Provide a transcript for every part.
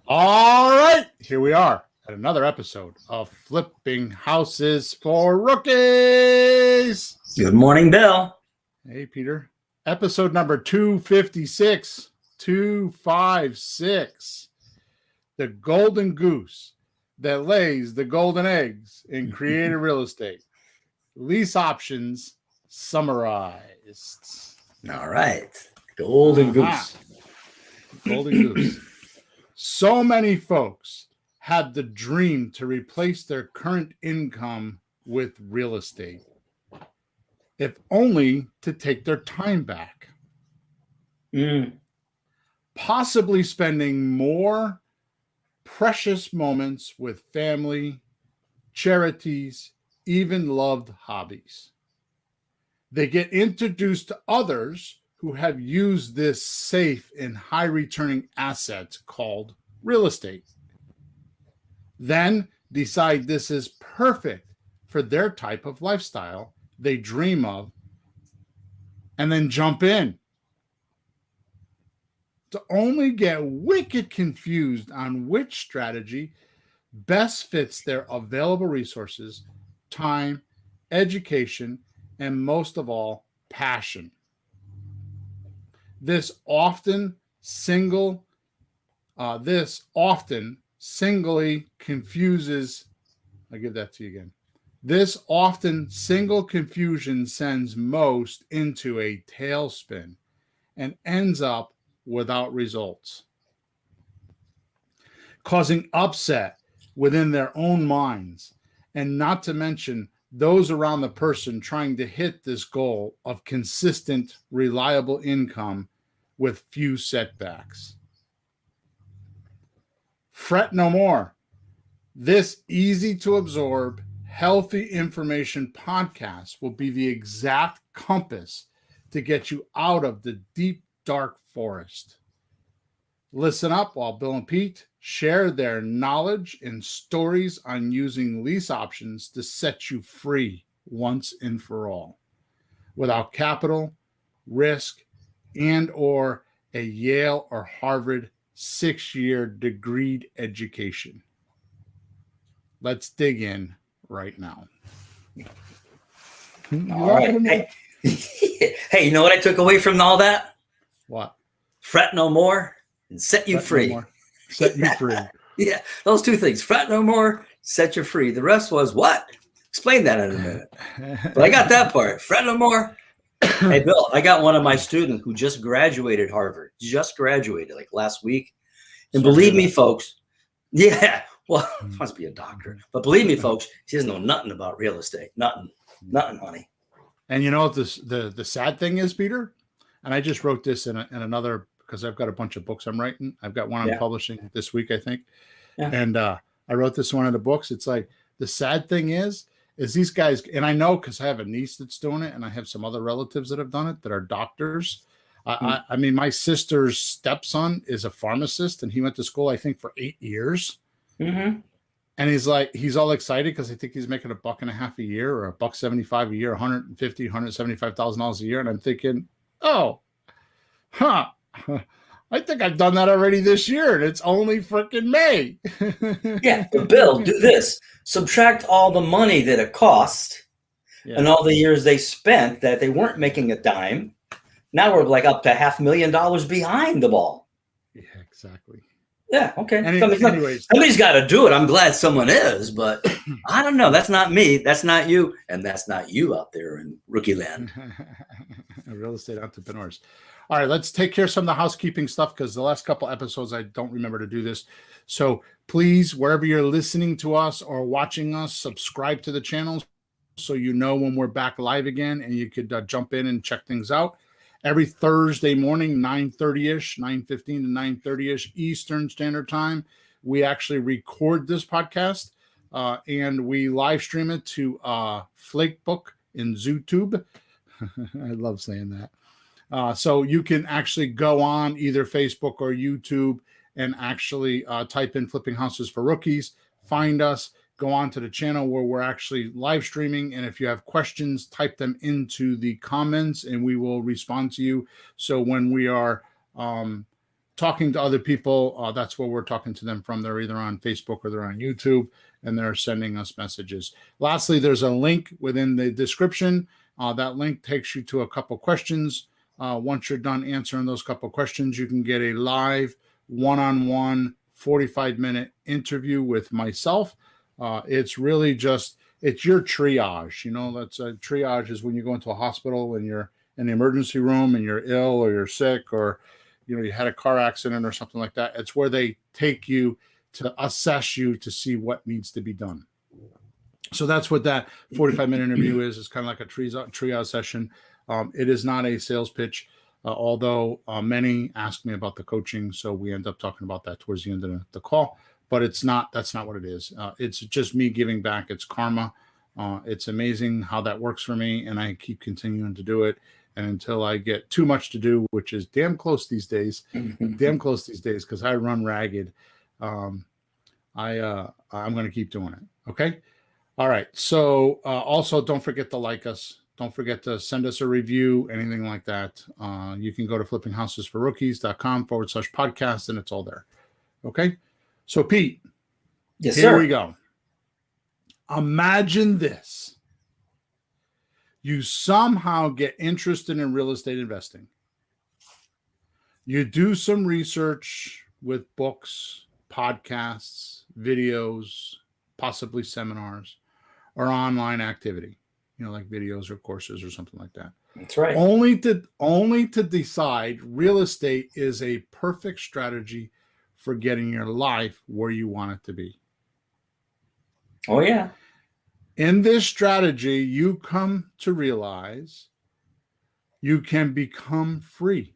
All right, here we are at another episode of Flipping Houses for Rookies. Good morning, Bill. Hey, Peter. Episode number 256. 256. The golden goose that lays the golden eggs in creative real estate. Lease options summarized. All right. Golden goose. Golden goose. So many folks had the dream to replace their current income with real estate, if only to take their time back. Possibly spending more precious moments with family, charities, even loved hobbies. They get introduced to others who have used this safe and high returning asset called real estate. Then decide this is perfect for their type of lifestyle they dream of, and then jump in. To only get wicked confused on which strategy best fits their available resources, time, education, and most of all, passion. This often singly confuses. I'll give that to you again. This often single confusion sends most into a tailspin and ends up without results, causing upset within their own minds, and not to mention those around the person trying to hit this goal of consistent, reliable income with few setbacks. Fret no more. This easy to absorb, healthy information podcast will be the exact compass to get you out of the deep, dark forest. Listen up while Bill and Pete share their knowledge and stories on using lease options to set you free once and for all, without capital, risk, and or a Yale or Harvard 6-year degreed education. Let's dig in right now. All right. Hey, you know what I took away from all that? What? Fret no more and set you free. No set you free. Yeah, those two things. Fret no more, set you free. The rest was what? Explain that in a minute. But I got that part. Fret no more. Hey, Bill, I got one of my students who just graduated Harvard. Just graduated like last week. And believe me, folks, yeah, well, must be a doctor. But believe me, folks, she doesn't know nothing about real estate. Nothing, honey. And you know what the sad thing is, Peter? And I just wrote this in another, because I've got a bunch of books I'm writing. I've got one I'm publishing this week, I think. Yeah. And I wrote this one of the books. It's like, the sad thing is these guys, and I know because I have a niece that's doing it, and I have some other relatives that have done it that are doctors. I mean, my sister's stepson is a pharmacist, and he went to school, I think, for 8 years. Mm-hmm. And he's all excited because I think he's making $1.50 a year or $1.75 a year, $175,000 a year. And I'm thinking, I think I've done that already this year, and it's only freaking May. Yeah, but Bill, do this. Subtract all the money that it cost and all the years they spent that they weren't making a dime. Now we're like up to $500,000 behind the ball. Yeah, exactly. Yeah, okay. Anyways, somebody's got to do it. I'm glad someone is, but I don't know. That's not me. That's not you. And that's not you out there in rookie land. Real estate entrepreneurs. All right, let's take care of some of the housekeeping stuff, because the last couple episodes, I don't remember to do this. So please, wherever you're listening to us or watching us, subscribe to the channel so you know when we're back live again, and you could jump in and check things out. Every Thursday morning, 9:30-ish, 9:15 to 9:30-ish Eastern Standard Time, we actually record this podcast and we live stream it to Flakebook in ZooTube. I love saying that. So you can actually go on either Facebook or YouTube and actually type in Flipping Houses for Rookies, find us, go on to the channel where we're actually live streaming. And if you have questions, type them into the comments and we will respond to you. So when we are talking to other people, that's where we're talking to them from. They're either on Facebook or they're on YouTube, and they're sending us messages. Lastly, there's a link within the description. That link takes you to a couple questions. Once you're done answering those couple questions, you can get a live one-on-one 45-minute interview with myself. It's really just, it's your triage. You know, that's a triage is when you go into a hospital and you're in the emergency room and you're ill or you're sick, or, you know, you had a car accident or something like that. It's where they take you to assess you to see what needs to be done. So that's what that 45-minute interview is. It's kind of like a triage session. It is not a sales pitch, although many ask me about the coaching. So we end up talking about that towards the end of the call. But it's not, that's not what it is. It's just me giving back. It's karma. It's amazing how that works for me. And I keep continuing to do it. And until I get too much to do, which is damn close these days, because I run ragged, I'm going to keep doing it. Okay. All right. So also don't forget to like us. Don't forget to send us a review, anything like that. You can go to flippinghousesforrookies.com/podcast, and it's all there. Okay. So Pete, Yes, here sir. we go. Imagine this. You somehow get interested in real estate investing. You do some research with books, podcasts, videos, possibly seminars, or online activity, you know, like videos or courses or something like that. That's right. Only to decide real estate is a perfect strategy for getting your life where you want it to be. Oh, yeah. In this strategy, you come to realize you can become free.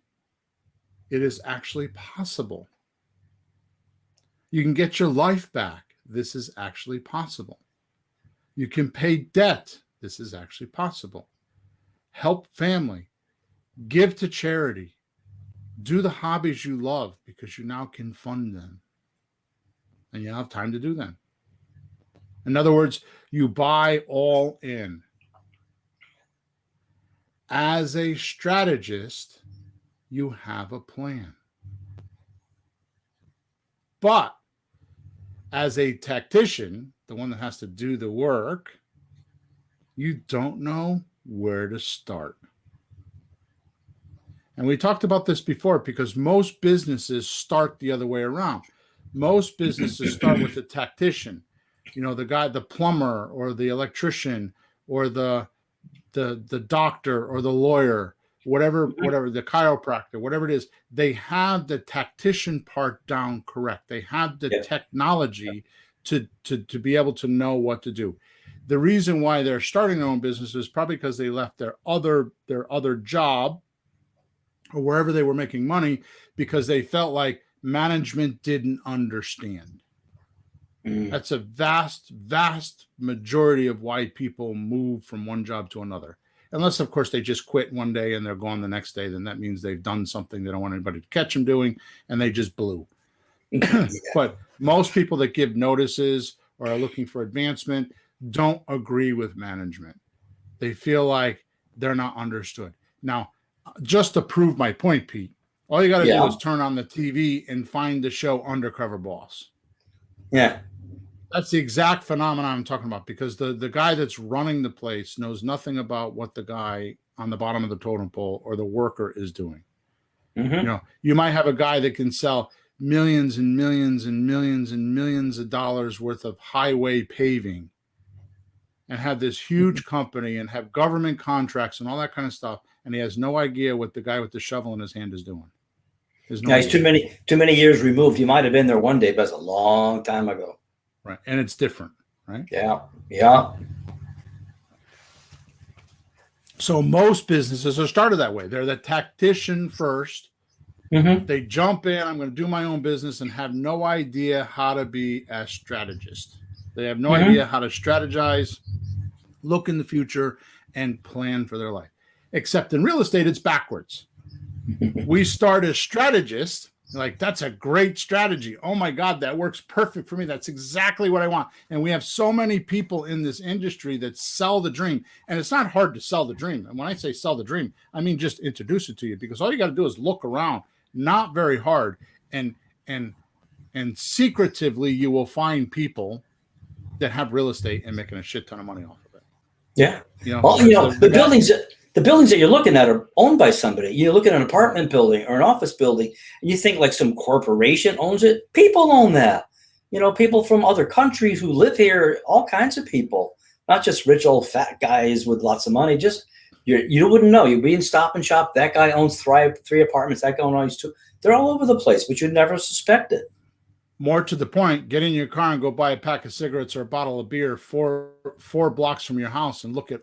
It is actually possible. You can get your life back. This is actually possible. You can pay debt. This is actually possible. Help family. Give to charity. Do the hobbies you love because you now can fund them. And you have time to do them. In other words, you buy all in. As a strategist, you have a plan. But as a tactician, the one that has to do the work, you don't know where to start. And we talked about this before because most businesses start the other way around. Most businesses start with the tactician, you know, the guy, the plumber or the electrician or the doctor or the lawyer, whatever, the chiropractor, whatever it is. They have the tactician part down correct. They have the technology to be able to know what to do. The reason why they're starting their own business is probably because they left their other job or wherever they were making money because they felt like management didn't understand. That's a vast majority of why people move from one job to another. Unless, of course, they just quit one day and they're gone the next day. Then that means they've done something they don't want anybody to catch them doing, and they just blew. But most people that give notices or are looking for advancement don't agree with management. They feel like they're not understood. Now, just to prove my point, Pete, all you got to do is turn on the TV and find the show Undercover Boss. Yeah. That's the exact phenomenon I'm talking about because the guy that's running the place knows nothing about what the guy on the bottom of the totem pole or the worker is doing. Mm-hmm. You know, you might have a guy that can sell millions and millions and millions and millions of dollars worth of highway paving and have this huge company and have government contracts and all that kind of stuff. And he has no idea what the guy with the shovel in his hand is doing. There's no he's too many years removed. He might have been there one day, but it's a long time ago. Right. And it's different, right? Yeah. Yeah. So most businesses are started that way. They're the tactician first. Mm-hmm. They jump in, I'm going to do my own business and have no idea how to be a strategist. They have no idea how to strategize, look in the future, and plan for their life. Except in real estate, it's backwards. We start as strategists. Like, that's a great strategy. Oh my God, that works perfect for me. That's exactly what I want. And we have so many people in this industry that sell the dream. And it's not hard to sell the dream. And when I say sell the dream, I mean just introduce it to you because all you got to do is look around not very hard. And and and secretively, you will find people that have real estate and making a shit ton of money off of it. Yeah. You know, Well, the guy, the buildings that you're looking at are owned by somebody. You look at an apartment building or an office building, and you think like some corporation owns it. People own that. People from other countries who live here, all kinds of people, not just rich old fat guys with lots of money. Just you wouldn't know. You'd be in Stop and Shop. That guy owns three apartments. That guy owns two. They're all over the place, but you'd never suspect it. more to the point, get in your car and go buy a pack of cigarettes or a bottle of beer four blocks from your house and look at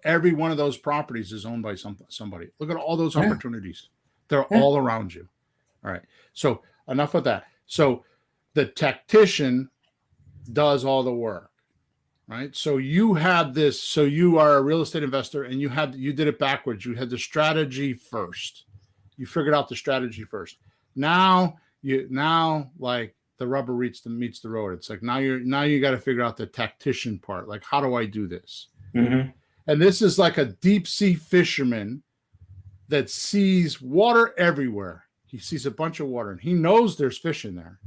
every one of those properties is owned by somebody. Look at all those opportunities. They're all around you. All right. So enough of that. So the tactician does all the work, right? So you had this, so you are a real estate investor and you did it backwards. You had the strategy first. You figured out the strategy first. Now like the rubber meets the road. It's like now you got to figure out the tactician part. Like, how do I do this? Mm-hmm. And this is like a deep sea fisherman that sees water everywhere. He sees a bunch of water and he knows there's fish in there.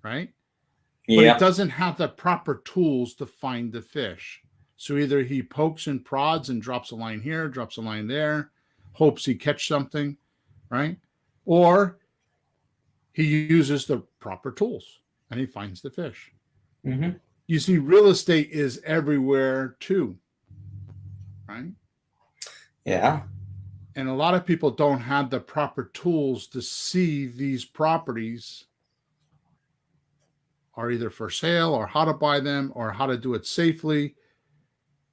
Right? But he doesn't have the proper tools to find the fish. So either he pokes and prods and drops a line here, drops a line there, hopes he catch something, right? Or he uses the proper tools and he finds the fish. Mm-hmm. You see, real estate is everywhere too, right? Yeah. And a lot of people don't have the proper tools to see these properties are either for sale or how to buy them or how to do it safely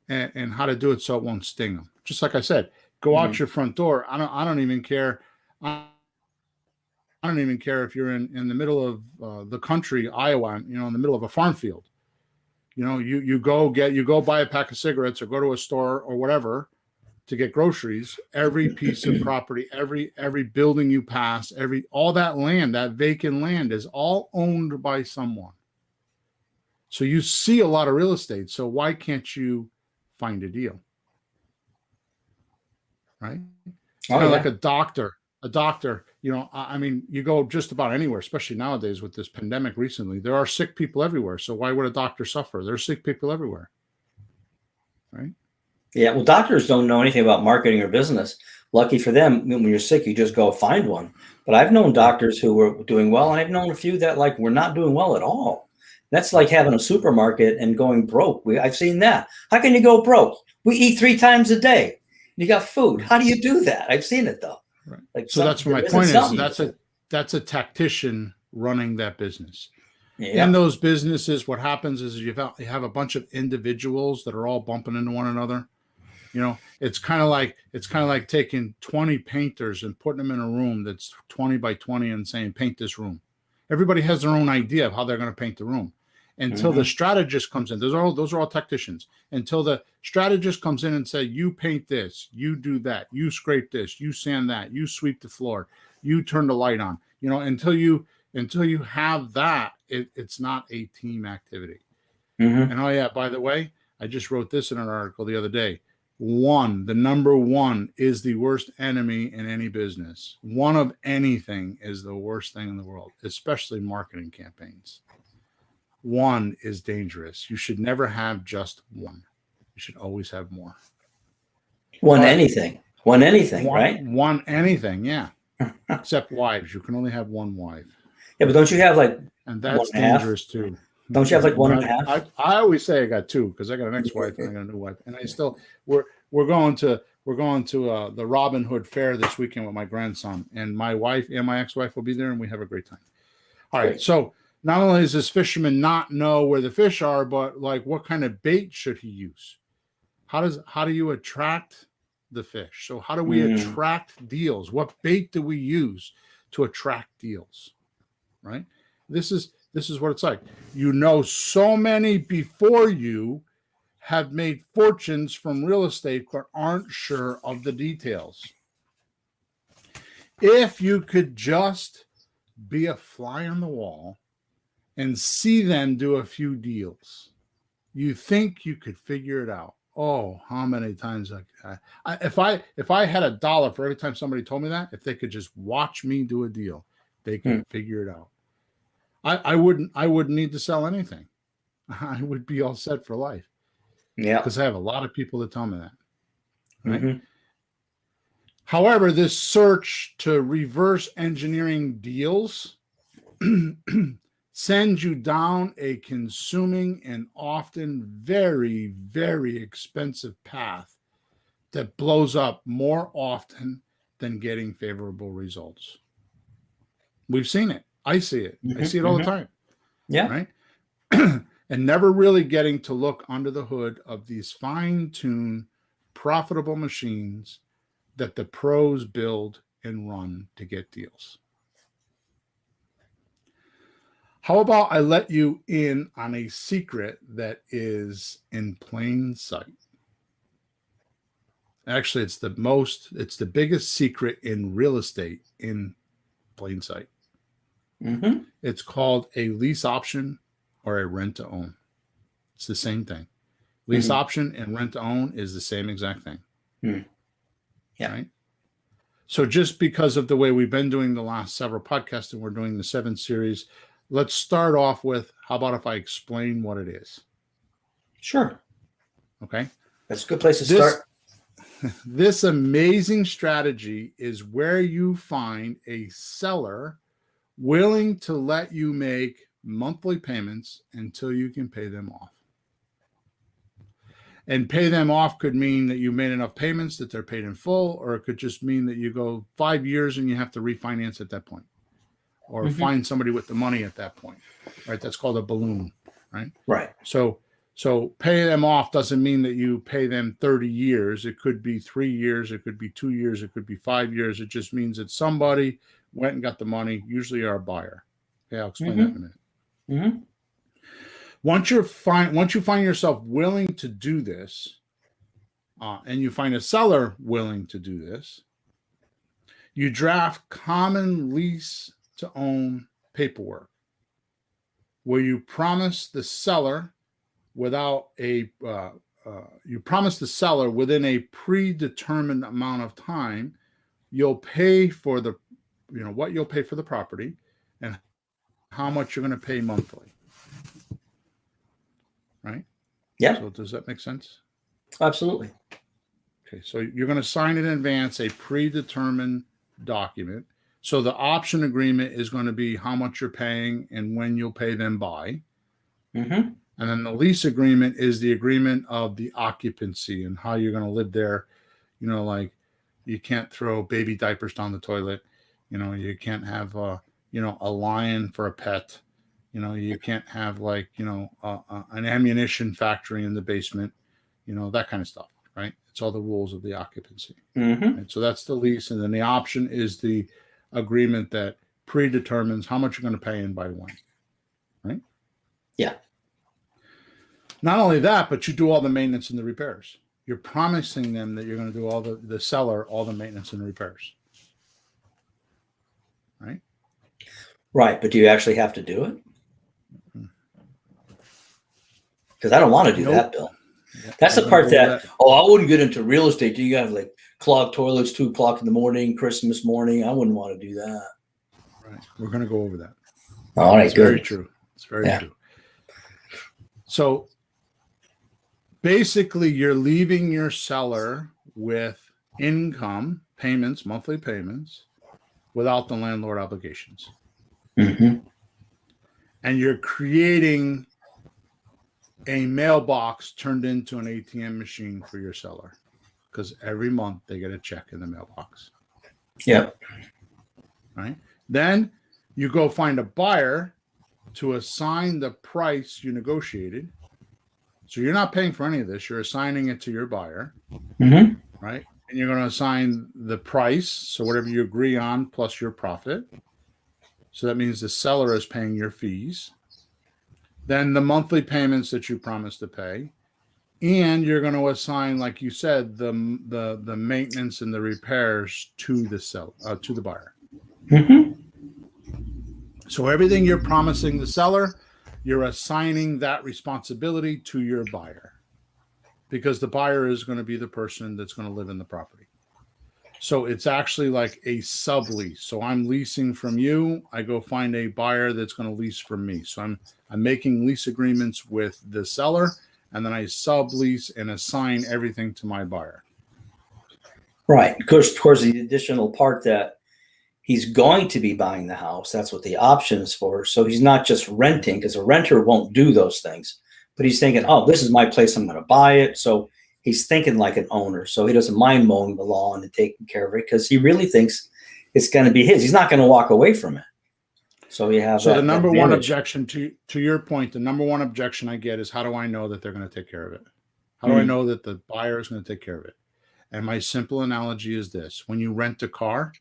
and how to do it so it won't sting them. Just like I said, go out your front door. I don't even care. I don't even care if you're in the middle of the country, Iowa, in the middle of a farm field. You go buy a pack of cigarettes or go to a store or whatever to get groceries. Every piece of property, every building you pass, all that land, that vacant land is all owned by someone. So you see a lot of real estate. So why can't you find a deal? Right? It's kind of like a doctor. I mean, you go just about anywhere, especially nowadays with this pandemic recently. There are sick people everywhere. So why would a doctor suffer? There's sick people everywhere. Right? Yeah, well, doctors don't know anything about marketing or business. Lucky for them, when you're sick, you just go find one. But I've known doctors who were doing well, and I've known a few that were not doing well at all. That's like having a supermarket and going broke. I've seen that. How can you go broke? We eat 3 times a day. You got food. How do you do that? I've seen it though. Right. So that's what my point is. That's a tactician running that business. Yeah. In those businesses, what happens is you have a bunch of individuals that are all bumping into one another. It's kind of like taking 20 painters and putting them in a room that's 20 by 20 and saying, paint this room. Everybody has their own idea of how they're going to paint the room until the strategist comes in. Those are all tacticians. Until the strategist comes in and say, you paint this, you do that, you scrape this, you sand that, you sweep the floor, you turn the light on. Until you have that, it's not a team activity. And by the way, I just wrote this in an article the other day. The number one is the worst enemy in any business. One of anything is the worst thing in the world, especially marketing campaigns. One is dangerous. You should never have just one. You should always have more. One anything, right? One anything, yeah. Except wives. You can only have one wife. Yeah, but don't you have and that's dangerous too. Don't you have 1.5? I always say I got 2 because I got an ex-wife and I got a new wife, and we're going to the Robin Hood Fair this weekend with my grandson, and my wife and my ex-wife will be there, and we have a great time. All right, so not only does this fisherman not know where the fish are, but what kind of bait should he use? How do you attract the fish? So how do we attract deals? What bait do we use to attract deals? Right? This is what it's like. So many before you have made fortunes from real estate but aren't sure of the details. If you could just be a fly on the wall and see them do a few deals, you think you could figure it out. Oh, how many times if I had $1 for every time somebody told me that, if they could just watch me do a deal, they could figure it out. I wouldn't need to sell anything. I would be all set for life. Yeah. Because I have a lot of people that tell me that. Right. However, this search to reverse engineering deals sends you down a consuming and often very, very expensive path that blows up more often than getting favorable results. We've seen it. I see it. I see it all the time. Yeah. Right. And never really getting to look under the hood of these fine-tuned, profitable machines that the pros build and run to get deals. How about I let you in on a secret that is in plain sight? Actually, it's the biggest secret in real estate in plain sight. It's called a lease option or a rent to own. It's the same thing. Lease option and rent to own is the same exact thing. Yeah. Right. So just because of the way we've been doing the last several podcasts and we're doing the 7 series, let's start off with, how about if I explain what it is? Sure. Okay. That's a good place to start. This amazing strategy is where you find a seller willing to let you make monthly payments until you can pay them off. And pay them off could mean that you made enough payments that they're paid in full, or it could just mean that you go 5 years and you have to refinance at that point, or find somebody with the money at that point, right? That's called a balloon, right? Right. So pay them off doesn't mean that you pay them 30 years. It could be 3 years. It could be 2 years. It could be 5 years. It just means that somebody went and got the money, usually our buyer. Okay, I'll explain that in a minute. Once you find yourself willing to do this, and you find a seller willing to do this, you draft common lease to own paperwork where you promise the seller within a predetermined amount of time, you'll pay for what you'll pay for the property and how much you're going to pay monthly. Right? Yeah. So does that make sense? Absolutely. Okay. So you're going to sign in advance a predetermined document. So the option agreement is going to be how much you're paying and when you'll pay them by. And then the lease agreement is the agreement of the occupancy and how you're going to live there. Like you can't throw baby diapers down the toilet. You can't have a lion for a pet. You can't have an ammunition factory in the basement, that kind of stuff, right? It's all the rules of the occupancy. Right? So that's the lease. And then the option is the agreement that predetermines how much you're going to pay and by when, right? Yeah. Not only that, but you do all the maintenance and the repairs. You're promising them that you're going to do all the seller, all the maintenance and repairs. Right? Right. But do you actually have to do it? Because I don't want to do that, Bill. That's the part that I wouldn't get into real estate. You got to clog toilets 2 o'clock in the morning, Christmas morning. I wouldn't want to do that. Right. We're going to go over that. All right. It's very true. It's very true. So basically, you're leaving your seller with income payments, monthly payments, without the landlord obligations. And you're creating a mailbox turned into an ATM machine for your seller, because every month they get a check in the mailbox. Yep. Right. Then you go find a buyer to assign the price you negotiated. So you're not paying for any of this. You're assigning it to your buyer. Right. And you're going to assign the price. So whatever you agree on plus your profit. So that means the seller is paying your fees. Then the monthly payments that you promised to pay, and you're going to assign, like you said, the maintenance and the repairs to the seller, to the buyer. So everything you're promising the seller, you're assigning that responsibility to your buyer. because the buyer is going to be the person that's going to live in the property. So it's actually like a sublease. So I'm leasing from you. I go find a buyer that's going to lease from me. So I'm making lease agreements with the seller, and then I sublease and assign everything to my buyer. Right. Of course, the additional part that he's going to be buying the house. That's what the option is for. So he's not just renting, because a renter won't do those things. But he's thinking, oh, this is my place. I'm going to buy it. So he's thinking like an owner. So he doesn't mind mowing the lawn and taking care of it because he really thinks it's going to be his. He's not going to walk away from it. So you have. So the number one objection to your point, the number one objection I get is, how do I know that they're going to take care of it? How do I know that the buyer is going to take care of it? And my simple analogy is this: when you rent a car,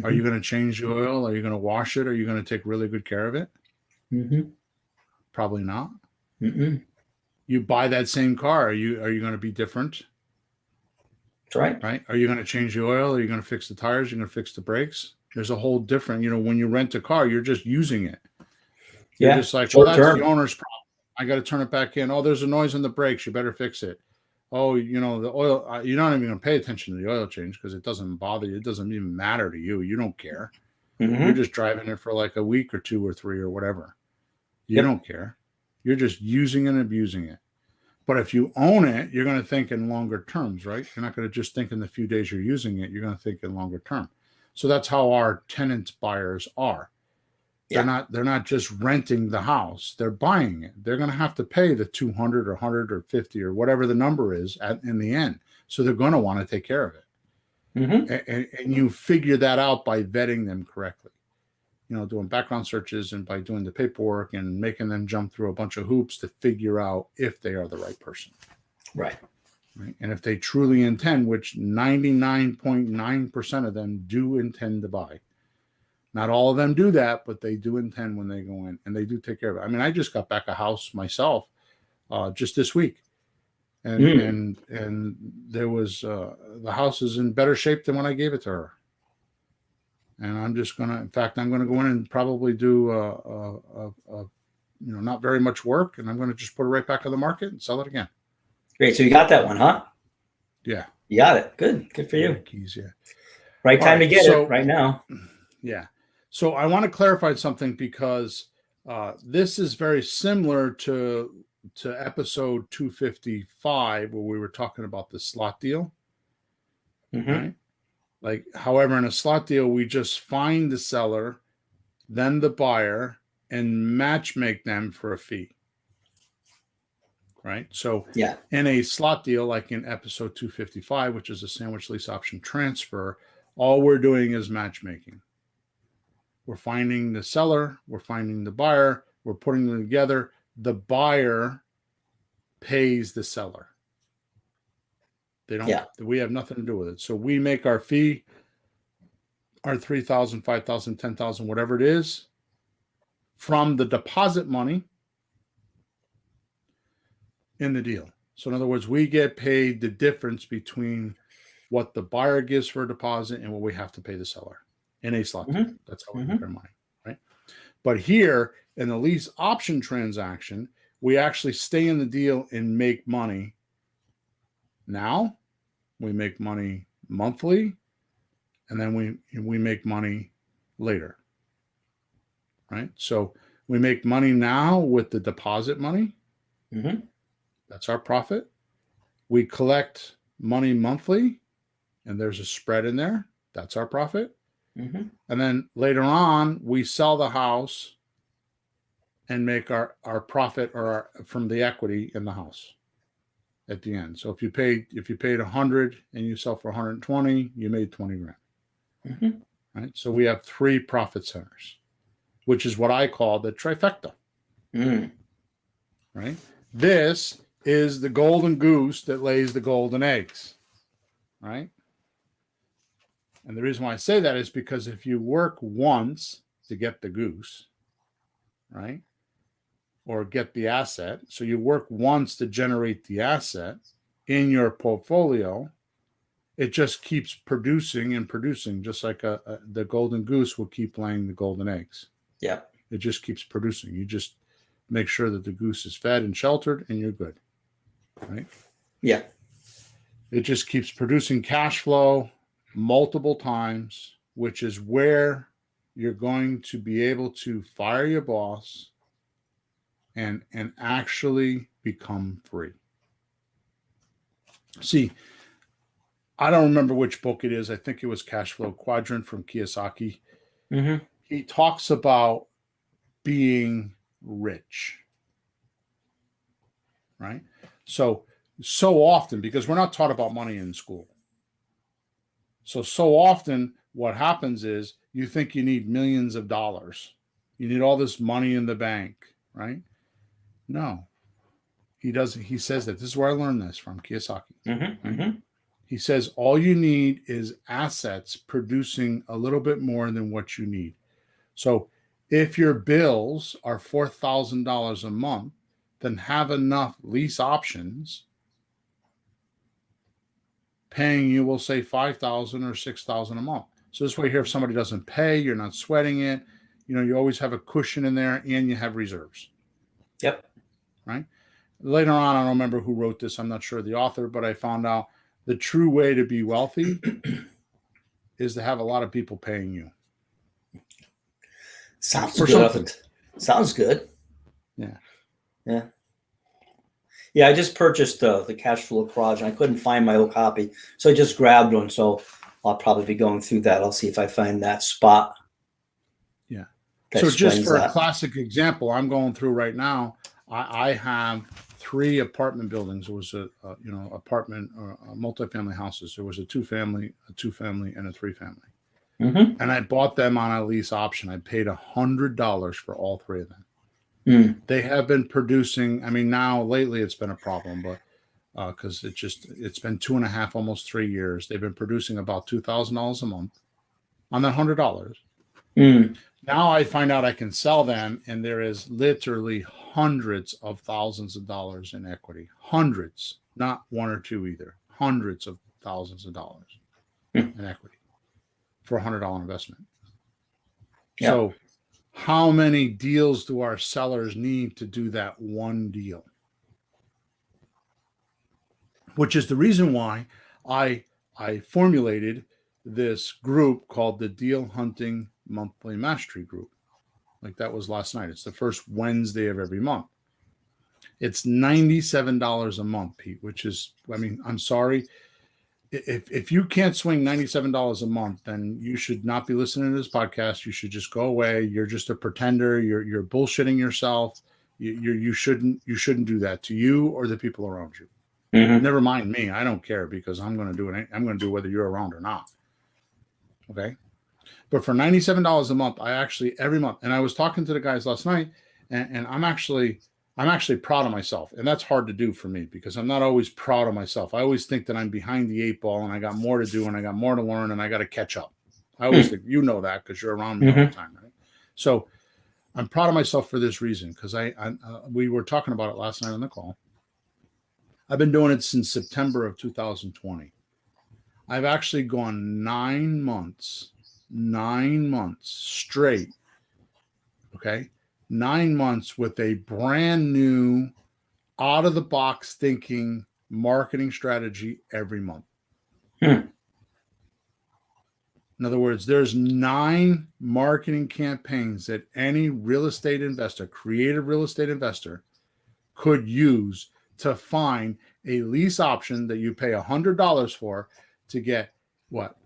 are you going to change the oil? Are you going to wash it? Are you going to take really good care of it? Probably not. You buy that same car. Are you going to be different? That's right. Right? Are you going to change the oil? Are you going to fix the tires? Are you going to fix the brakes? There's a whole different, when you rent a car, you're just using it. You're just like, well, that's the owner's problem. I got to turn it back in. Oh, there's a noise in the brakes. You better fix it. Oh, the oil, you're not even going to pay attention to the oil change because it doesn't bother you. It doesn't even matter to you. You don't care. You're just driving it for like a week or 2 or 3 or whatever. You don't care. You're just using and abusing it. But if you own it, you're going to think in longer terms, right? You're not going to just think in the few days you're using it. You're going to think in longer term. So that's how our tenant buyers are. They're not just renting the house. They're buying it. They're going to have to pay the 200 or 100 or 50 or whatever the number is in the end. So they're going to want to take care of it. And you figure that out by vetting them correctly. Doing background searches and by doing the paperwork and making them jump through a bunch of hoops to figure out if they are the right person. Right. And if they truly intend, which 99.9% of them do intend to buy. Not all of them do that, but they do intend when they go in, and they do take care of it. I mean, I just got back a house myself just this week, and there was the house is in better shape than when I gave it to her. And I'm just I'm going to go in and probably do not very much work, and I'm going to just put it right back on the market and sell it again. Great. So you got that one, huh? Yeah. You got it. Good for you. Keys, yeah. Right time to get it right now. Yeah. So I want to clarify something because this is very similar to episode 255 where we were talking about the slot deal. Right? Like, however, in a slot deal, we just find the seller, then the buyer, and match make them for a fee. Right? So in a slot deal, like in episode 255, which is a sandwich lease option transfer, all we're doing is matchmaking. We're finding the seller, we're finding the buyer, we're putting them together. The buyer pays the seller. They don't. We have nothing to do with it. So we make our fee, our $3,000, $5,000, $10,000, whatever it is, from the deposit money in the deal. So in other words, we get paid the difference between what the buyer gives for a deposit and what we have to pay the seller in a slot deal. That's how we make our money, right? But here in the lease option transaction, we actually stay in the deal and make money. Now we make money monthly, and then we make money later, right? So we make money now with the deposit money. That's our profit. We collect money monthly, and there's a spread in there. That's our profit. And then later on, we sell the house and make our profit from the equity in the house at the end. So if you paid 100 and you sell for 120, you made 20 grand. Right? So we have 3 profit centers, which is what I call the trifecta. Right? This is the golden goose that lays the golden eggs. Right? And the reason why I say that is because if you work once to get the goose, right, or get the asset, so you work once to generate the asset in your portfolio, it just keeps producing and producing, just like the golden goose will keep laying the golden eggs. Yeah. It just keeps producing. You just make sure that the goose is fed and sheltered, and you're good, right? Yeah. It just keeps producing cash flow multiple times, which is where you're going to be able to fire your boss and actually become free. See, I don't remember which book it is. I think it was Cash Flow Quadrant from Kiyosaki. Mm-hmm. He talks about being rich, right? So often, because we're not taught about money in school. So often what happens is you think you need millions of dollars. You need all this money in the bank, right? No, he doesn't. He says that this is where I learned this from Kiyosaki. Mm-hmm. Right? Mm-hmm. He says all you need is assets producing a little bit more than what you need. So if your bills are $4,000 a month, then have enough lease options paying you, we'll say $5,000 or $6,000 a month. So this way here, if somebody doesn't pay, you're not sweating it. You know, you always have a cushion in there and you have reserves. Yep. Right. Later on, I don't remember who wrote this. I'm not sure the author, but I found out the true way to be wealthy is to have a lot of people paying you. Sounds Or good. something. Sounds good. Yeah. Yeah. Yeah, I just purchased the Cash Flow Quadrant. I couldn't find my old copy, so I just grabbed one. So I'll probably be going through that. I'll see if I find that spot. Yeah. That So just for explains a classic example, I'm going through right now. I have 3 apartment buildings. It was a apartment or multifamily houses. There was a 2-family, a 2-family, and a 3-family. Mm-hmm. And I bought them on a lease option. I paid $100 for all 3 of them. Mm. They have been producing. I mean, now lately it's been a problem, but because it's been 2.5, almost 3 years. They've been producing about $2,000 a month on that $100. Mm. Now I find out I can sell them, and there is literally hundreds of thousands of dollars in equity. Hundreds, not 1 or 2 either. Hundreds of thousands of dollars in equity for $100 investment. Yeah. So how many deals do our sellers need to do that one deal? Which is the reason why I formulated this group called the Deal Hunting Monthly Mastery Group. Like that was last night. It's the first Wednesday of every month. It's $97 a month, Pete, which is, I mean, I'm sorry. If you can't swing $97 a month, then you should not be listening to this podcast. You should just go away. You're just a pretender. You're bullshitting yourself. You shouldn't do that to you or the people around you. Mm-hmm. Never mind me. I don't care because I'm going to do it. I'm going to do it whether you're around or not. Okay. But for $97 a month, I actually every month, and I was talking to the guys last night, and I'm actually proud of myself. And that's hard to do for me because I'm not always proud of myself. I always think that I'm behind the 8 ball and I got more to do and I got more to learn and I got to catch up. I always think, you know that because you're around me all the time, right? So I'm proud of myself for this reason because we were talking about it last night on the call. I've been doing it since September of 2020. I've actually gone 9 months straight. Okay. 9 months with a brand new, out of the box thinking marketing strategy every month. In other words, there's 9 marketing campaigns that any real estate investor, creative real estate investor, could use to find a lease option that you pay $100 for to get what?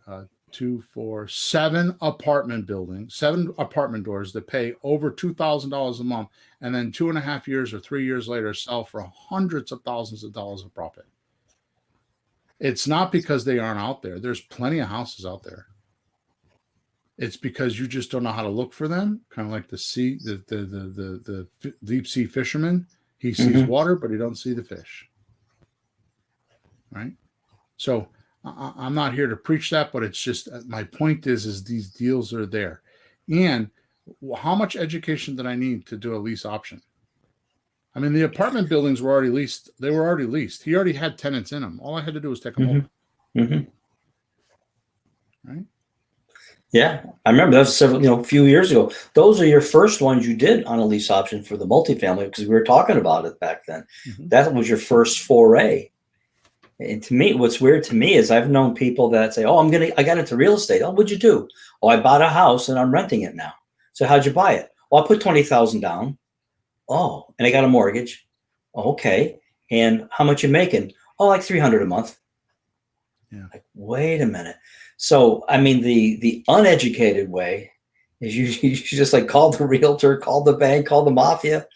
7 apartment buildings, 7 apartment doors that pay over $2,000 a month, and then 2.5 years or 3 years later sell for hundreds of thousands of dollars of profit. It's not because they aren't out there. There's plenty of houses out there. It's because you just don't know how to look for them. Kind of like the deep sea fisherman. He sees water, but he don't see the fish. Right? So I'm not here to preach that, but it's just my point is these deals are there. And how much education did I need to do a lease option? I mean, the apartment buildings were already leased. They were already leased. He already had tenants in them. All I had to do was take them over. Right? Yeah, I remember that was a few years ago. Those are your first ones you did on a lease option for the multifamily because we were talking about it back then. That was your first foray. And to me, what's weird to me is I've known people that say, "Oh, I got into real estate. Oh, what'd you do? Oh, I bought a house and I'm renting it now." So how'd you buy it? Well, I put 20,000 down. Oh, and I got a mortgage. Oh, okay. And how much you making? Oh, like 300 a month. Yeah. Like, wait a minute. So, I mean, the uneducated way is you just like call the realtor, call the bank, call the mafia,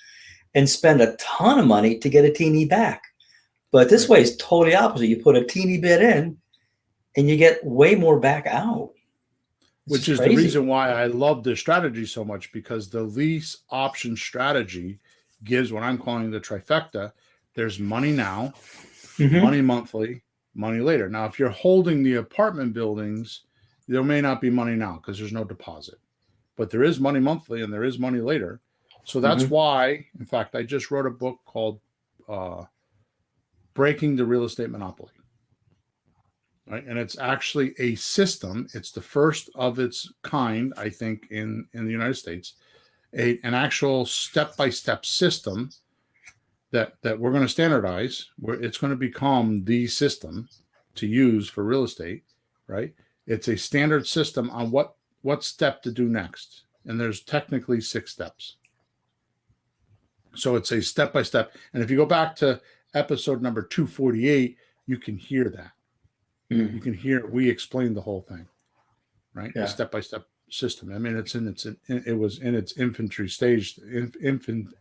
and spend a ton of money to get a teeny back. But this way is totally opposite. You put a teeny bit in and you get way more back out. Which is the reason why I love this strategy so much, because the lease option strategy gives what I'm calling the trifecta. There's money now, money monthly, money later. Now, if you're holding the apartment buildings, there may not be money now because there's no deposit, but there is money monthly and there is money later. So that's why, in fact, I just wrote a book called Breaking the Real Estate Monopoly. Right? And it's actually a system. It's the first of its kind, I think, in the United States, an actual step-by-step system that we're going to standardize, where it's going to become the system to use for real estate, right? It's a standard system on what step to do next. And there's technically 6 steps. So it's a step-by-step. And if you go back to episode number 248, you can hear that. You can hear we explained the whole thing, right? Yeah. The step-by-step system. I mean, it was in its infantry stage.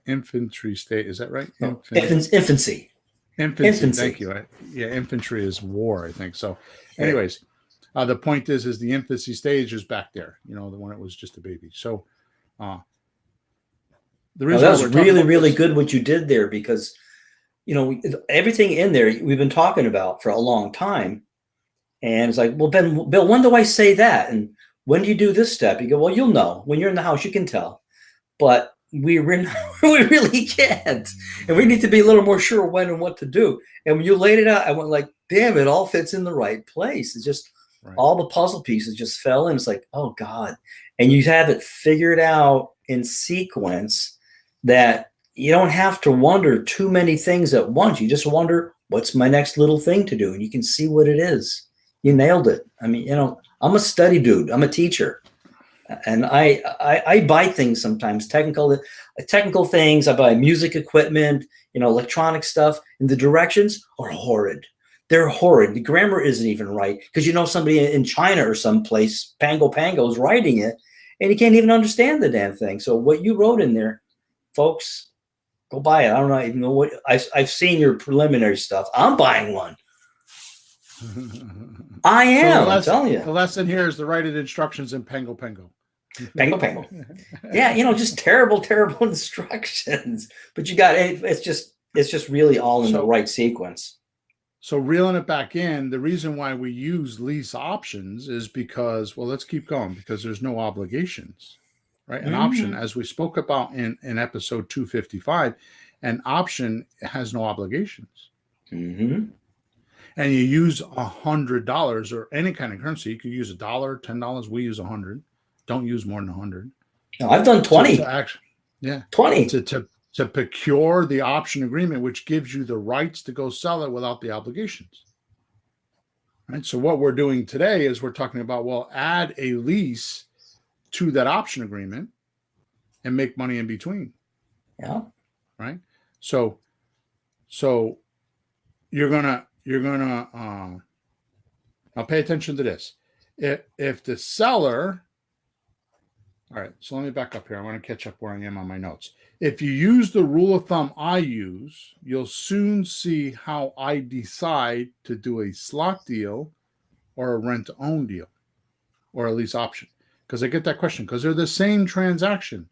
Infantry state. Is that right? Infancy. Thank you. Infantry is war, I think. So, anyways, the point is the infancy stage is back there. You know, the one it was just a baby. So, the reason that was really, really good what you did there, because you know everything in there we've been talking about for a long time. And it's like, well, Bill, when do I say that? And when do you do this step? You go, well, you'll know. When you're in the house, you can tell. But we really can't. And we need to be a little more sure when and what to do. And when you laid it out, I went like, damn, it all fits in the right place. It's just all the puzzle pieces just fell in. It's like, oh, God. And you have it figured out in sequence that you don't have to wonder too many things at once. You just wonder, what's my next little thing to do? And you can see what it is. You nailed it. I mean, you know, I'm a study dude. I'm a teacher, and I buy things sometimes, technical things. I buy music equipment, you know, electronic stuff, and the directions are horrid. They're horrid. The grammar isn't even right, because you know somebody in China or someplace, Pango is writing it, and he can't even understand the damn thing. So what you wrote in there, folks, go buy it. I don't even know what I've seen your preliminary stuff. I'm buying one. I am. I'm telling you. The lesson here is the write-in instructions in Pango. Pango. Yeah, you know, just terrible instructions. But you got it. It's just really all in the right sequence. So reeling it back in, the reason why we use lease options is because, well, let's keep going, because there's no obligations, right? An option, as we spoke about in episode 255, an option has no obligations. And you use $100 or any kind of currency. You could use $1, $10. We use 100. Don't use more than 100. No, I've done 20. To 20 to procure the option agreement, which gives you the rights to go sell it without the obligations. Right. So what we're doing today is we're talking about, well, add a lease to that option agreement and make money in between. Yeah. Right. So you're gonna now pay attention to this. If the seller, all right, so let me back up here. I want to catch up where I am on my notes. If you use the rule of thumb I use, you'll soon see how I decide to do a slot deal or a rent-to-own deal or a lease option. Because I get that question, because they're the same transaction.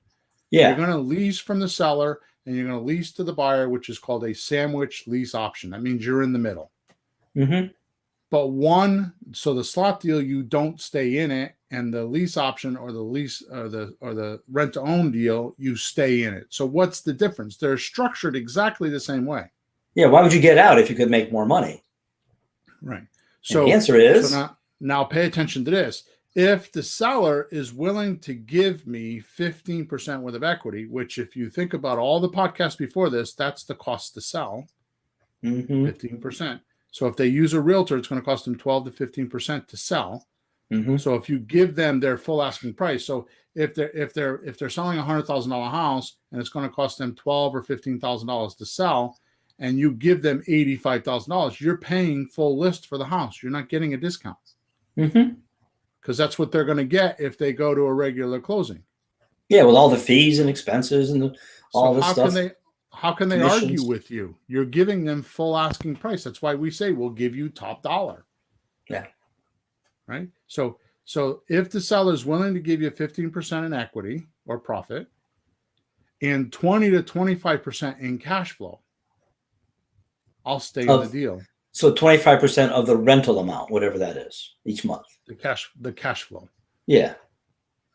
Yeah. You're going to lease from the seller and you're going to lease to the buyer, which is called a sandwich lease option. That means you're in the middle. But so the slot deal, you don't stay in it, and the lease option or the lease or the rent to own deal, you stay in it. So what's the difference? They're structured exactly the same way. Yeah. Why would you get out if you could make more money? Right. So the answer is, now pay attention to this. If the seller is willing to give me 15% worth of equity, which if you think about all the podcasts before this, that's the cost to sell, 15%. So if they use a realtor, it's going to cost them 12 to 15% to sell. Mm-hmm. So if you give them their full asking price, so if they're selling $100,000 house and it's going to cost them $12 or $15,000 to sell, and you give them $85,000, you're paying full list for the house. You're not getting a discount, Mm-hmm. because that's what they're going to get if they go to a regular closing. Yeah, with all the fees and expenses and all this stuff. How can they Commissions. argue with you? You're giving them full asking price. That's why we say we'll give you top dollar. Yeah. Right. So if the seller is willing to give you 15% in equity or profit and 20 to 25% in cash flow, I'll stay in the deal. So 25% of the rental amount, whatever that is, each month. The cash flow. Yeah. Right.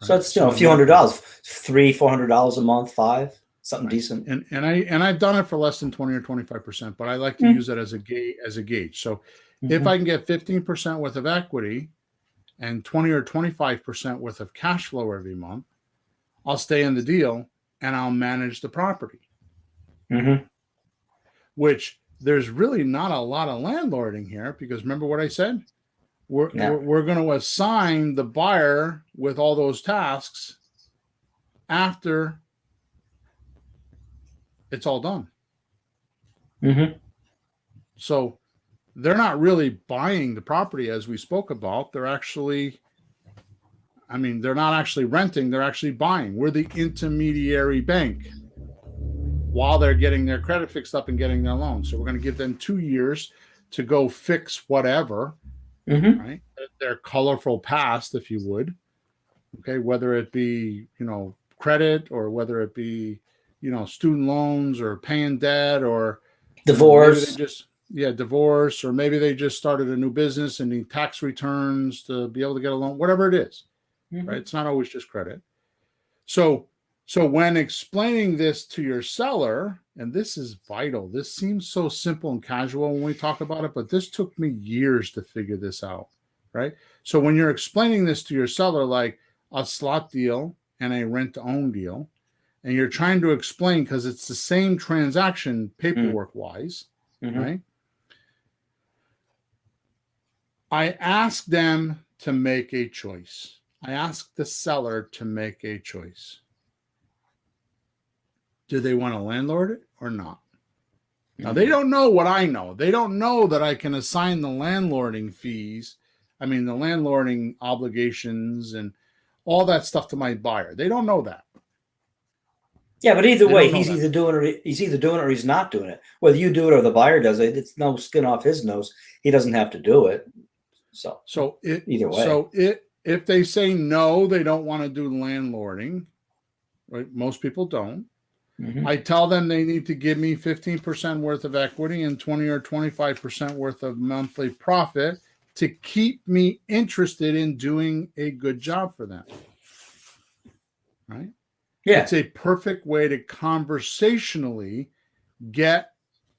So it's a few $100, $300-$400 a month, $500, something decent. And I've done it for less than 20 or 25%, but I like to use it as a gauge. So if I can get 15% worth of equity and 20 or 25% worth of cash flow every month, I'll stay in the deal and I'll manage the property. Mm-hmm. Which there's really not a lot of landlording here, because remember what I said? We're going to assign the buyer with all those tasks after it's all done. Mm-hmm. So they're not really buying the property as we spoke about. They're actually, they're not actually renting. They're actually buying. We're the intermediary bank while they're getting their credit fixed up and getting their loan. So we're going to give them 2 years to go fix whatever, right? Their colorful past, if you would. Okay. Whether it be, credit, or whether it be, student loans, or paying debt, or divorce. Divorce, or maybe they just started a new business and need tax returns to be able to get a loan, whatever it is, right? It's not always just credit. So when explaining this to your seller, and this is vital, this seems so simple and casual when we talk about it, but this took me years to figure this out, right? So when you're explaining this to your seller, like a slot deal and a rent-to-own deal, and you're trying to explain, because it's the same transaction paperwork-wise, right? I ask them to make a choice. I ask the seller to make a choice. Do they want to landlord it or not? Now, they don't know what I know. They don't know that I can assign the landlording fees, the landlording obligations and all that stuff to my buyer. They don't know that. Yeah, but either way, he's either doing it or he's not doing it. Whether you do it or the buyer does it, it's no skin off his nose. He doesn't have to do it. Either way. So if they say no, they don't want to do landlording, right? Most people don't. I tell them they need to give me 15% worth of equity and 20 or 25% worth of monthly profit to keep me interested in doing a good job for them. Right? Yeah. It's a perfect way to conversationally get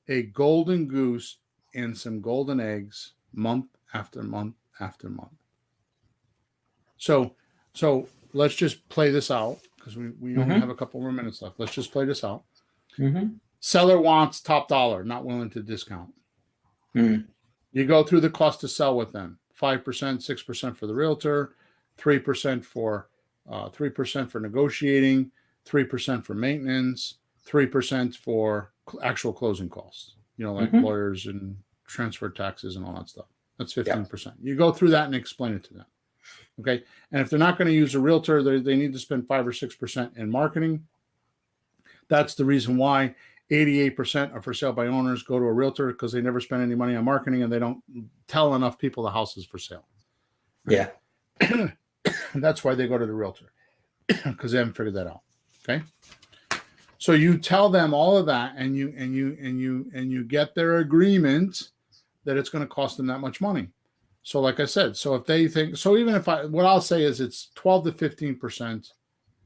a golden goose and some golden eggs month after month after month. So let's just play this out, because we only have a couple more minutes left. Let's just play this out. Seller wants top dollar, not willing to discount. You go through the cost to sell with them: 5%, 6% for the realtor, 3% for 3% for negotiating, 3% for maintenance, 3% for actual closing costs. Like lawyers and transfer taxes and all that stuff. That's 15%. Yeah. You go through that and explain it to them. Okay. And if they're not going to use a realtor, they need to spend 5 or 6% in marketing. That's the reason why 88% are for sale by owners go to a realtor, because they never spend any money on marketing and they don't tell enough people the house is for sale. Right? Yeah. That's why they go to the realtor, because they haven't figured that out. Okay. So you tell them all of that, and you get their agreement that it's going to cost them that much money. So like I said, so if they think, so even if what I'll say is it's 12 to 15%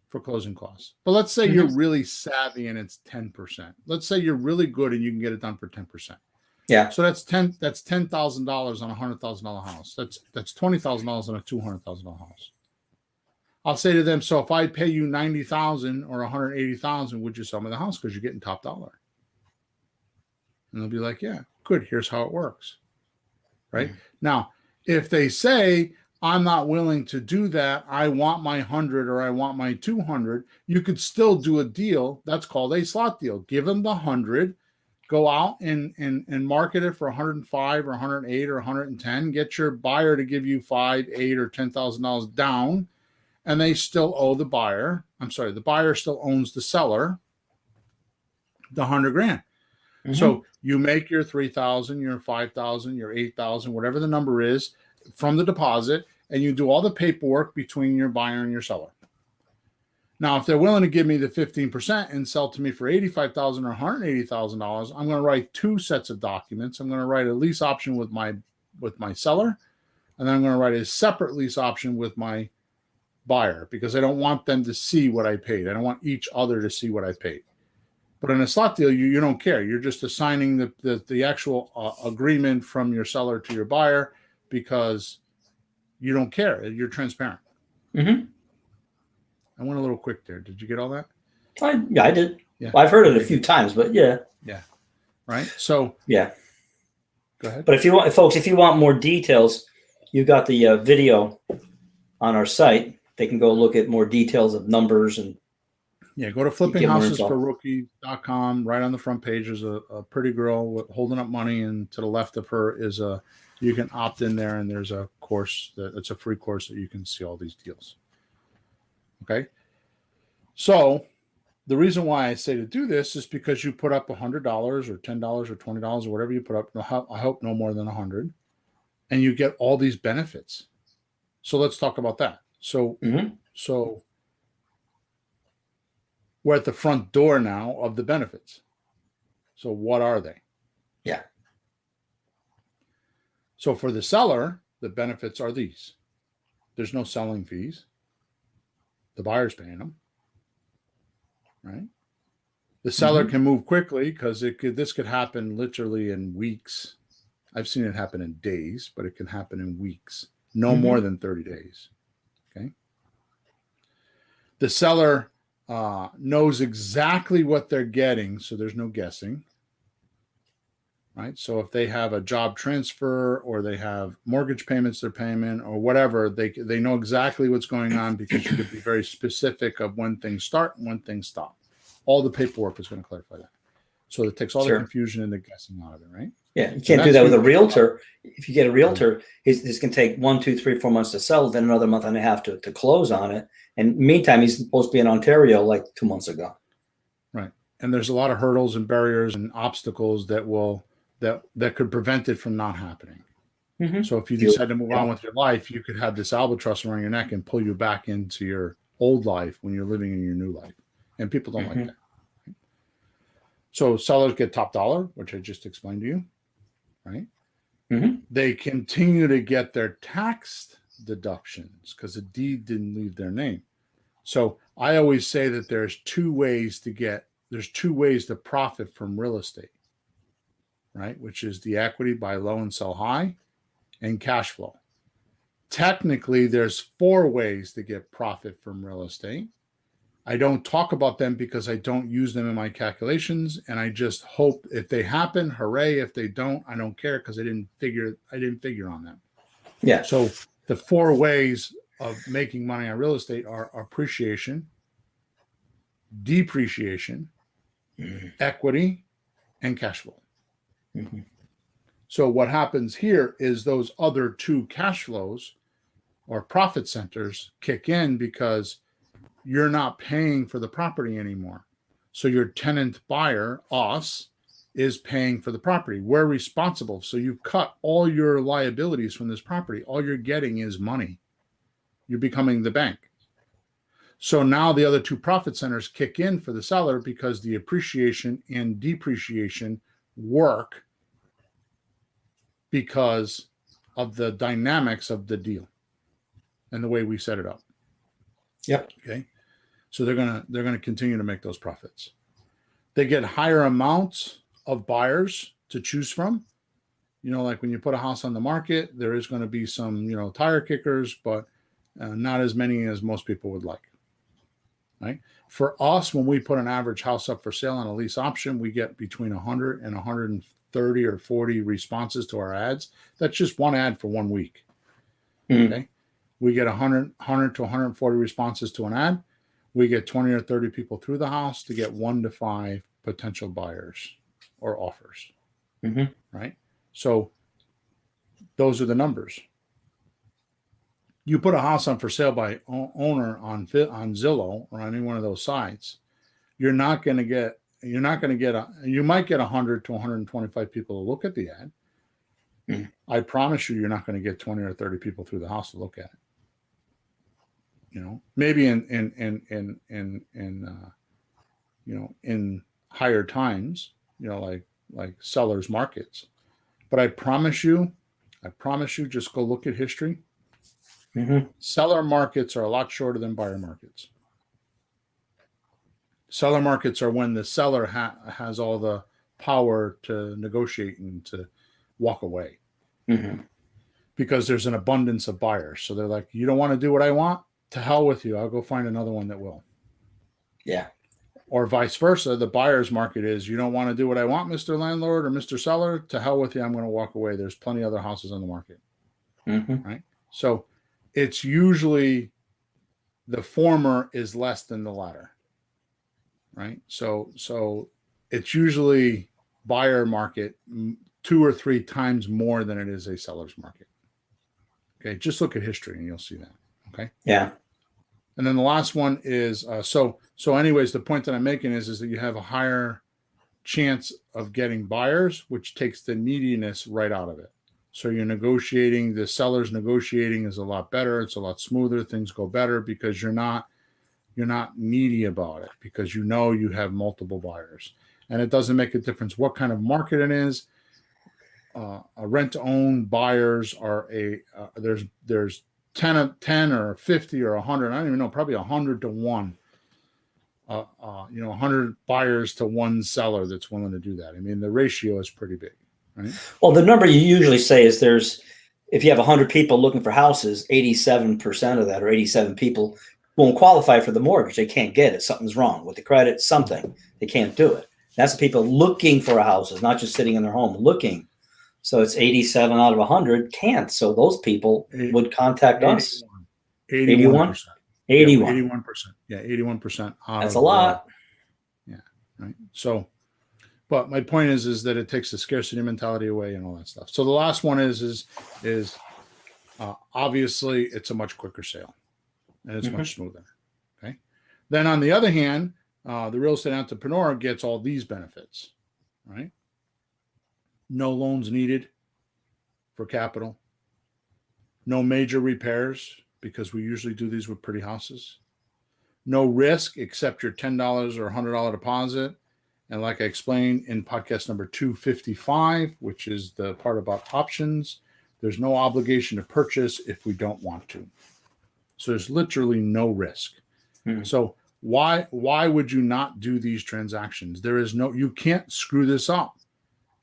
for closing costs. But let's say you're really savvy and it's 10%. Let's say you're really good and you can get it done for 10%. Yeah. So that's $10,000 on a $100,000 house. That's $20,000 on a $200,000 house. I'll say to them, so if I pay you $90,000 or $180,000, would you sell me the house? 'Cause you're getting top dollar. And they'll be like, yeah, good. Here's how it works. right? Now, if they say, I'm not willing to do that, I want my 100 or I want my 200, you could still do a deal. That's called a slot deal. Give them the 100, go out and market it for 105 or 108 or 110, get your buyer to give you $5, $8, or $10,000 down, and they still owe the buyer. I'm sorry, the buyer still owns the seller the 100 grand. Mm-hmm. So you make your 3,000, your 5,000, your 8,000, whatever the number is from the deposit, and you do all the paperwork between your buyer and your seller. Now, if they're willing to give me the 15% and sell to me for $85,000 or $180,000, I'm going to write 2 sets of documents. I'm going to write a lease option with my seller, and then I'm going to write a separate lease option with my buyer, because I don't want them to see what I paid. I don't want each other to see what I paid. But in a slot deal, you don't care. You're just assigning the actual agreement from your seller to your buyer, because you don't care. You're transparent. Mm-hmm. I went a little quick there. Did you get all that? Yeah, I did. Yeah. Well, I've heard it a few times, but yeah. Yeah. Right. So yeah. Go ahead. But if you want more details, you got the video on our site. They can go look at more details of numbers and. Yeah, go to flippinghousesforrookies.com. Right on the front page is a pretty girl holding up money, and to the left of her is you can opt in there, and there's a course it's a free course that you can see all these deals. Okay. So the reason why I say to do this is because you put up $100 or $10 or $20 or whatever you put up. I hope no more than 100, and you get all these benefits. So let's talk about that. So we're at the front door now of the benefits. So what are they? Yeah. So for the seller, the benefits are these. There's no selling fees. The buyer's paying them. Right? The seller can move quickly, because this could happen literally in weeks. I've seen it happen in days, but it can happen in weeks. No more than 30 days. Okay. The seller knows exactly what they're getting, so there's no guessing. Right? So if they have a job transfer, or they have mortgage payments they're paying, or whatever, they know exactly what's going on, because you could be very specific of when things start and when things stop. All the paperwork is going to clarify that. So it takes all the confusion and the guessing out of it, right? Yeah, you can't do that with a realtor. If you get a realtor, this can take 1, 2, 3, 4 months to sell, then another month and a half to close on it. And meantime, he's supposed to be in Ontario like 2 months ago. Right. And there's a lot of hurdles and barriers and obstacles that could prevent it from not happening. Mm-hmm. So if you decide to move on with your life, you could have this albatross around your neck and pull you back into your old life when you're living in your new life. And people don't like that. Right? So sellers get top dollar, which I just explained to you. Right? Mm-hmm. They continue to get their tax deductions because the deed didn't leave their name. So I always say that there's two ways to profit from real estate, right? Which is the equity, buy low and sell high, and cash flow. Technically, there's 4 ways to get profit from real estate. I don't talk about them because I don't use them in my calculations, and I just hope if they happen, hooray. If they don't, I don't care, because I didn't figure on them. Yeah. So the 4 ways of making money on real estate are appreciation, depreciation, equity, and cash flow. Mm-hmm. So what happens here is those other 2 cash flows or profit centers kick in, because you're not paying for the property anymore. So your tenant buyer, us, is paying for the property. We're responsible. So you've cut all your liabilities from this property. All you're getting is money. You're becoming the bank. So now the other 2 profit centers kick in for the seller, because the appreciation and depreciation work because of the dynamics of the deal and the way we set it up. Yep. Okay. So they're gonna continue to make those profits. They get higher amounts of buyers to choose from. You know, like when you put a house on the market, there is going to be some, tire kickers, but not as many as most people would like. Right? For us, when we put an average house up for sale on a lease option, we get between 100 and 30 or 40 responses to our ads. That's just one ad for 1 week. Mm-hmm. Okay. We get 100 to 140 responses to an ad. We get 20 or 30 people through the house to get 1 to 5 potential buyers or offers. Mm-hmm. Right. So those are the numbers. You put a house on for sale by owner on Zillow or on any one of those sites, you might get 100 to 125 people to look at the ad. Mm. I promise you're not going to get 20 or 30 people through the house to look at it. Maybe in higher times, like sellers markets. But I promise you, just go look at history. Mm-hmm. Seller markets are a lot shorter than buyer markets. Seller markets are when the seller has all the power to negotiate and to walk away. Mm-hmm. Because there's an abundance of buyers. So they're like, you don't want to do what I want? To hell with you. I'll go find another one that will. Yeah. Or vice versa. The buyer's market is, you don't want to do what I want, Mr. Landlord or Mr. Seller? To hell with you. I'm going to walk away. There's plenty of other houses on the market. Mm-hmm. Right? So it's usually the former is less than the latter. Right? So it's usually buyer market 2 or 3 times more than it is a seller's market. Okay, just look at history and you'll see that. Okay. Yeah. And then the last one is so anyways, the point that I'm making is that you have a higher chance of getting buyers, which takes the neediness right out of it. So you're negotiating, the seller's negotiating is a lot better. It's a lot smoother. Things go better because you're not needy about it, because you have multiple buyers. And it doesn't make a difference what kind of market it is. A rent-to-own buyers are there's 10 or 50 or 100. I don't even know, probably 100 to 1. 100 buyers to 1 seller that's willing to do that. I mean, the ratio is pretty big, right? Well, the number you usually say is if you have 100 people looking for houses, 87% of that, or 87 people, won't qualify for the mortgage. They can't get it. Something's wrong with the credit. Something, they can't do it. That's the people looking for houses, not just sitting in their home looking. So it's 87 out of 100 can't. So those people would contact us. 81%. 81. 81%. Yeah, 81%. That's a lot. Yeah, right. So, but my point is that it takes the scarcity mentality away and all that stuff. So the last one is obviously it's a much quicker sale and it's much smoother. Okay. Then on the other hand, the real estate entrepreneur gets all these benefits, right? No loans needed for capital. No major repairs, because we usually do these with pretty houses. No risk except your $10 or $100 deposit. And like I explained in podcast number 255, which is the part about options, there's no obligation to purchase if we don't want to. So there's literally no risk. So why would you not do these transactions? You can't screw this up.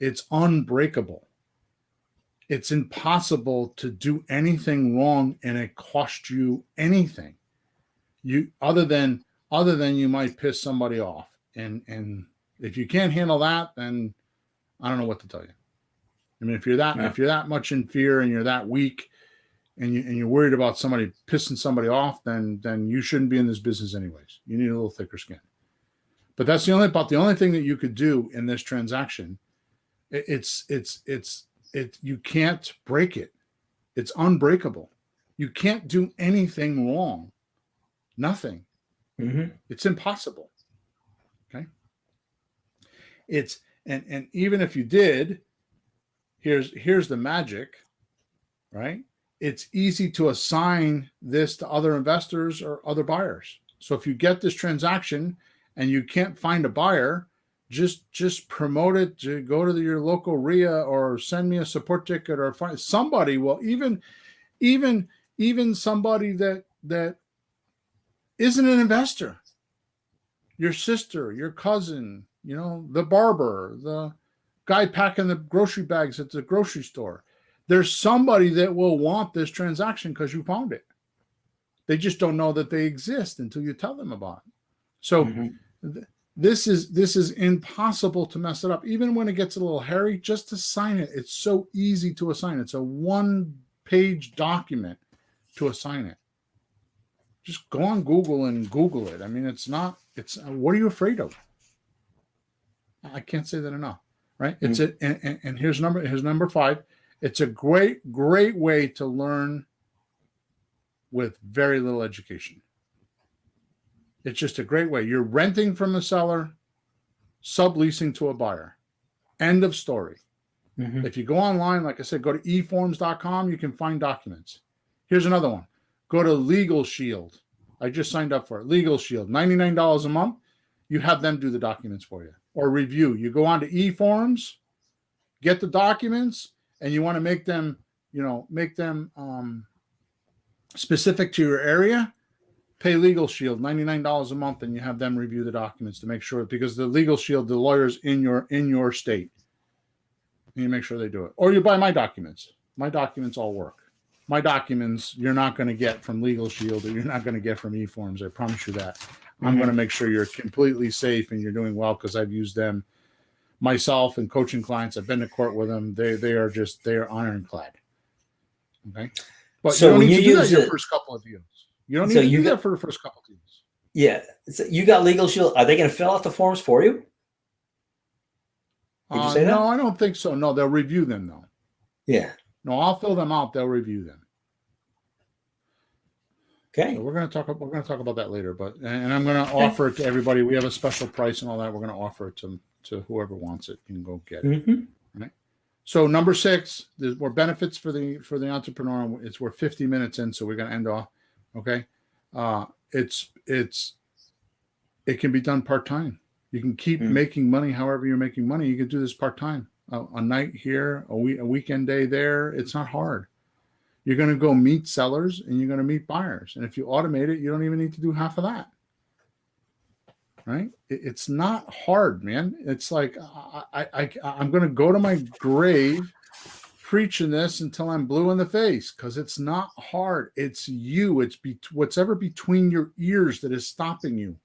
It's unbreakable. It's impossible to do anything wrong and it cost you anything. Other than you might piss somebody off. And if you can't handle that, then I don't know what to tell you. I mean, if you're that much in fear and you're that weak and you're worried about somebody pissing somebody off, then you shouldn't be in this business anyways. You need a little thicker skin. But that's the only thing that you could do in this transaction. You can't break it. It's unbreakable. You can't do anything wrong. Nothing. It's impossible. Okay. And even if you did, here's the magic, right? It's easy to assign this to other investors or other buyers. So if you get this transaction and you can't find a buyer, just promote it, to go to your local RIA or send me a support ticket, or find somebody will even somebody that isn't an investor, your sister, your cousin, the barber, the guy packing the grocery bags at the grocery store. There's somebody that will want this transaction because you found it. They just don't know that they exist until you tell them about it. So This is impossible to mess it up. Even when it gets a little hairy, just to sign it, it's so easy to assign. It's a 1-page document to assign it. Just go on Google and Google it. I mean, what are you afraid of? I can't say that enough, right? It's and here's number 5. It's a great way to learn with very little education. It's just a great way. You're renting from a seller, subleasing to a buyer. End of story. Mm-hmm. If you go online, like I said, go to eforms.com, you can find documents. Here's another one. Go to Legal Shield. I just signed up for it. Legal Shield, $99 a month. You have them do the documents for you or review. You go on to eForms, get the documents, and you want to make them specific to your area. Pay Legal Shield $99 a month, and you have them review the documents to make sure, because the Legal Shield, the lawyers in your state, and you make sure they do it. Or you buy my documents. My documents all work. My documents you're not going to get from Legal Shield, or you're not going to get from eForms. I promise you that. Mm-hmm. I'm going to make sure you're completely safe and you're doing well, because I've used them myself and coaching clients. I've been to court with them. They are ironclad. Okay, but so you don't need to do that your first couple of deals. You don't need to do that for the first couple of deals. Yeah, so you got Legal Shield. Are they going to fill out the forms for you? Did you say that? No, I don't think so. No, they'll review them though. Yeah. No, I'll fill them out. They'll review them. Okay. So we're going to talk about that later, and I'm going to offer it to everybody. We have a special price and all that. We're going to offer it to whoever wants it. You can go get it. Mm-hmm. Right. So number 6, there's more benefits for the entrepreneur. We're 50 minutes in, so we're going to end off. Okay. It can be done part-time. You can keep making money however you're making money. You can do this part-time. A night here, a weekend day there. It's not hard. You're going to go meet sellers and you're going to meet buyers. And if you automate it, you don't even need to do half of that. Right? It's not hard, man. It's like I'm going to go to my grave preaching this until I'm blue in the face, because it's not hard. It's you. It's what's ever between your ears that is stopping you.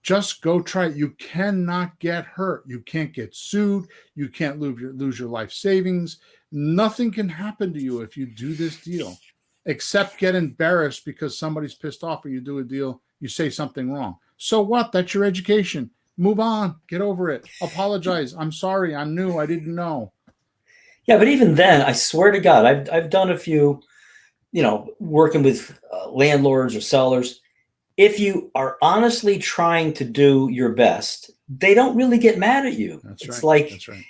Just go try it. You cannot get hurt. You can't get sued. You can't lose your life savings. Nothing can happen to you if you do this deal, except get embarrassed because somebody's pissed off or you do a deal, you say something wrong. So what? That's your education. Move on. Get over it. Apologize. I'm sorry. I'm new. I didn't know. Yeah, but even then, I swear to God, I've done a few, working with landlords or sellers. If you are honestly trying to do your best, they don't really get mad at you. That's right. That's right.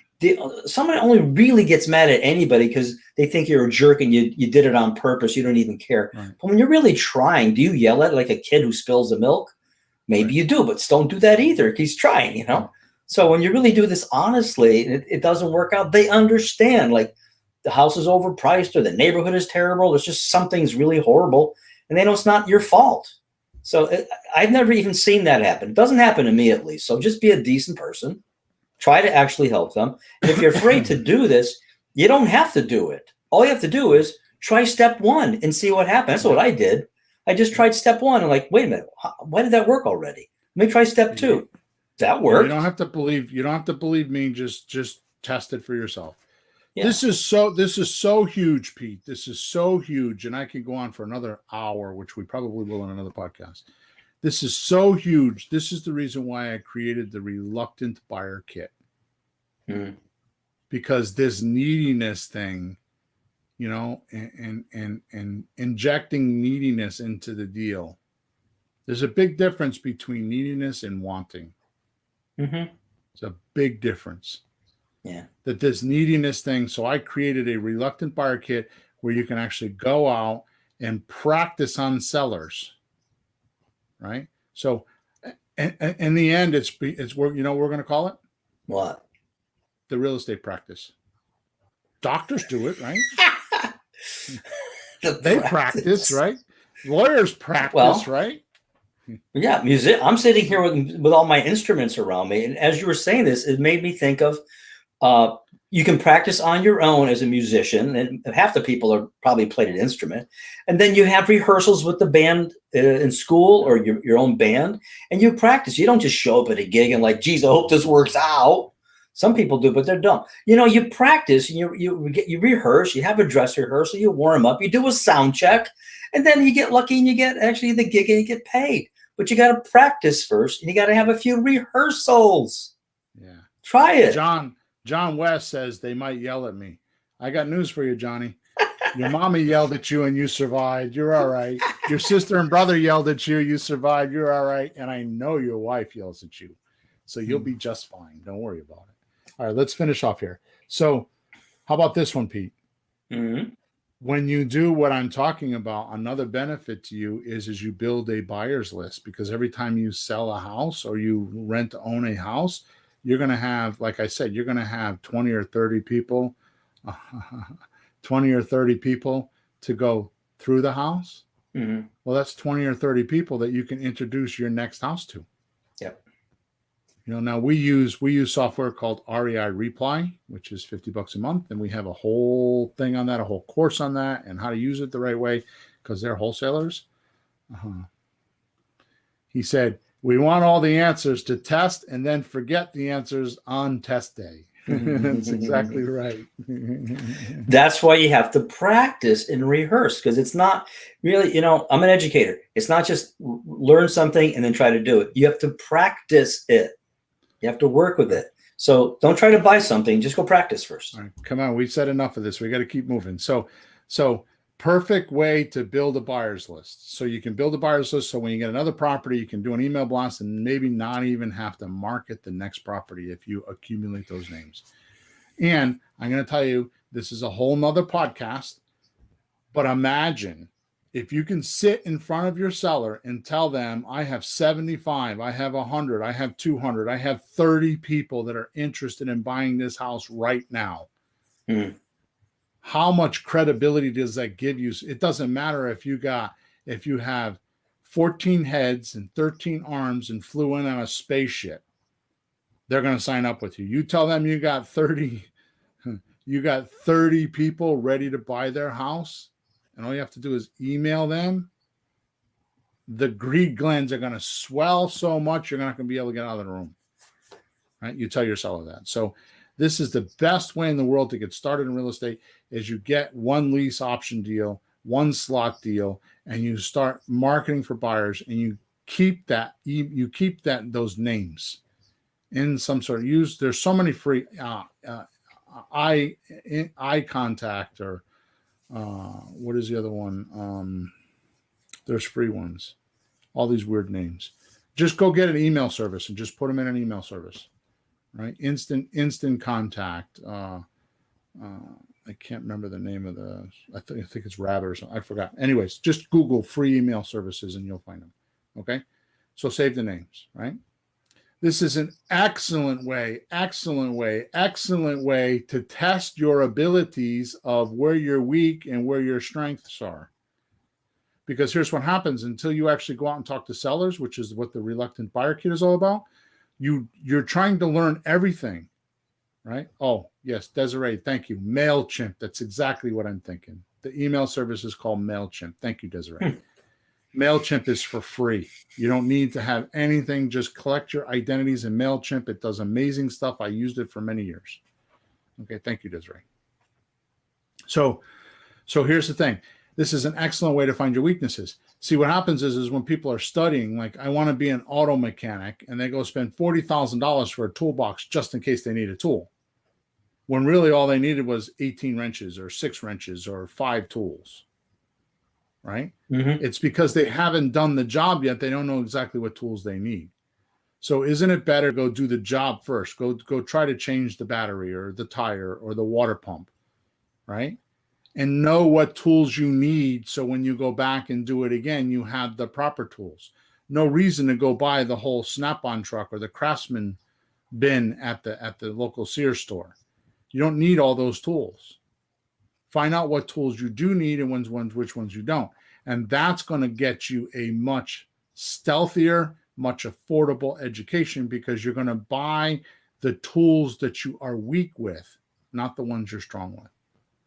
Someone only really gets mad at anybody because they think you're a jerk and you did it on purpose. You don't even care. Right. But when you're really trying, do you yell at like a kid who spills the milk? Maybe you do, but don't do that either. He's trying, So when you really do this honestly, and it doesn't work out, they understand. Like the house is overpriced or the neighborhood is terrible. There's just something's really horrible, and they know it's not your fault. So I've never even seen that happen. It doesn't happen to me, at least. So just be a decent person. Try to actually help them. And if you're afraid to do this, you don't have to do it. All you have to do is try step 1 and see what happens. That's what I did. I just tried step 1 and like, wait a minute, why did that work already? Let me try step 2. That worked. You don't have to believe me. Just test it for yourself. Yeah. This is so huge, Pete. This is so huge, and I could go on for another hour, which we probably will in another podcast. This is so huge. This is the reason why I created the Reluctant Buyer Kit. Because this neediness thing, and injecting neediness into the deal. There's a big difference between neediness and wanting. It's a big difference. Yeah. That this neediness thing. So I created a Reluctant Buyer Kit where you can actually go out and practice on sellers. Right. So in the end, it's what we're going to call it? What? The real estate practice. Doctors do it, right? They practice, right? Lawyers practice, right? Yeah, I'm sitting here with all my instruments around me, and as you were saying this, it made me think of, You can practice on your own as a musician, and half the people are probably played an instrument. And then you have rehearsals with the band in school or your own band, and you practice. You don't just show up at a gig and like, geez, I hope this works out. Some people do, but they're dumb. You practice, and you rehearse, you have a dress rehearsal, you warm up, you do a sound check, and then you get lucky and you get actually the gig and you get paid. But you got to practice first, and you got to have a few rehearsals. Yeah. Try it. John West says they might yell at me. I got news for you, Johnny. Your mommy yelled at you and you survived. You're all right. Your sister and brother yelled at you. You survived. You're all right. And I know your wife yells at you. So you'll be just fine. Don't worry about it. All right, let's finish off here. So how about this one, Pete? Mm-hmm. When you do what I'm talking about, another benefit to you is you build a buyer's list, because every time you sell a house or you rent to own a house, you're going to have, like I said, you're going to have 20 or 30 people, 20 or 30 people to go through the house. Mm-hmm. Well, that's 20 or 30 people that you can introduce your next house to. Yep. Now we use software called REI Reply, which is $50 a month. And we have a whole thing on that, a whole course on that and how to use it the right way, because they're wholesalers. He said, we want all the answers to test and then forget the answers on test day. That's exactly right. That's why you have to practice and rehearse, because it's not really, I'm an educator. It's not just learn something and then try to do it. You have to practice it. You have to work with it. So don't try to buy something. Just go practice first. All right, come on. We've said enough of this. We got to keep moving. So perfect way to build a buyer's list. So you can build a buyer's list. So when you get another property, you can do an email blast and maybe not even have to market the next property if you accumulate those names. And I'm going to tell you, this is a whole nother podcast, but imagine if you can sit in front of your seller and tell them, I have 75, I have 100, I have 200, I have 30 people that are interested in buying this house right now. Mm. How much credibility does that give you? It doesn't matter if you have 14 heads and 13 arms and flew in on a spaceship. They're going to sign up with you. You tell them you got 30 people ready to buy their house, and all you have to do is email them. The greed glands are going to swell so much you're not going to be able to get out of the room. Right? You tell your seller that. So this is the best way in the world to get started in real estate is you get one lease option deal, one slot deal, and you start marketing for buyers, and you keep those names in some sort of use. There's so many free eye contact, or what is the other one? There's free ones. All these weird names. Just go get an email service and just put them in an email service. Right, instant contact. I can't remember the name of the. I think it's Rabbit or something. I forgot. Anyways, just Google free email services and you'll find them. Okay, so save the names. Right. This is an excellent way to test your abilities of where you're weak and where your strengths are. Because here's what happens: until you actually go out and talk to sellers, which is what the Reluctant Buyer Kit is all about. You're trying to learn everything, right? Oh, yes, Desiree, thank you. MailChimp, that's exactly what I'm thinking. The email service is called MailChimp. Thank you, Desiree. MailChimp is for free. You don't need to have anything. Just collect your identities in MailChimp. It does amazing stuff. I used it for many years. Okay, thank you, Desiree. So here's the thing. This is an excellent way to find your weaknesses. See, what happens is when people are studying, like, I want to be an auto mechanic, and they go spend $40,000 for a toolbox just in case they need a tool, when really all they needed was 18 wrenches or 6 wrenches or 5 tools, right? Mm-hmm. It's because they haven't done the job yet. They don't know exactly what tools they need. So isn't it better to go do the job first? Go try to change the battery or the tire or the water pump, right? And know what tools you need, so when you go back and do it again, you have the proper tools. No reason to go buy the whole Snap-on truck or the Craftsman bin at the local Sears store. You don't need all those tools. Find out what tools you do need and which ones you don't. And that's going to get you a much stealthier, much affordable education, because you're going to buy the tools that you are weak with, not the ones you're strong with.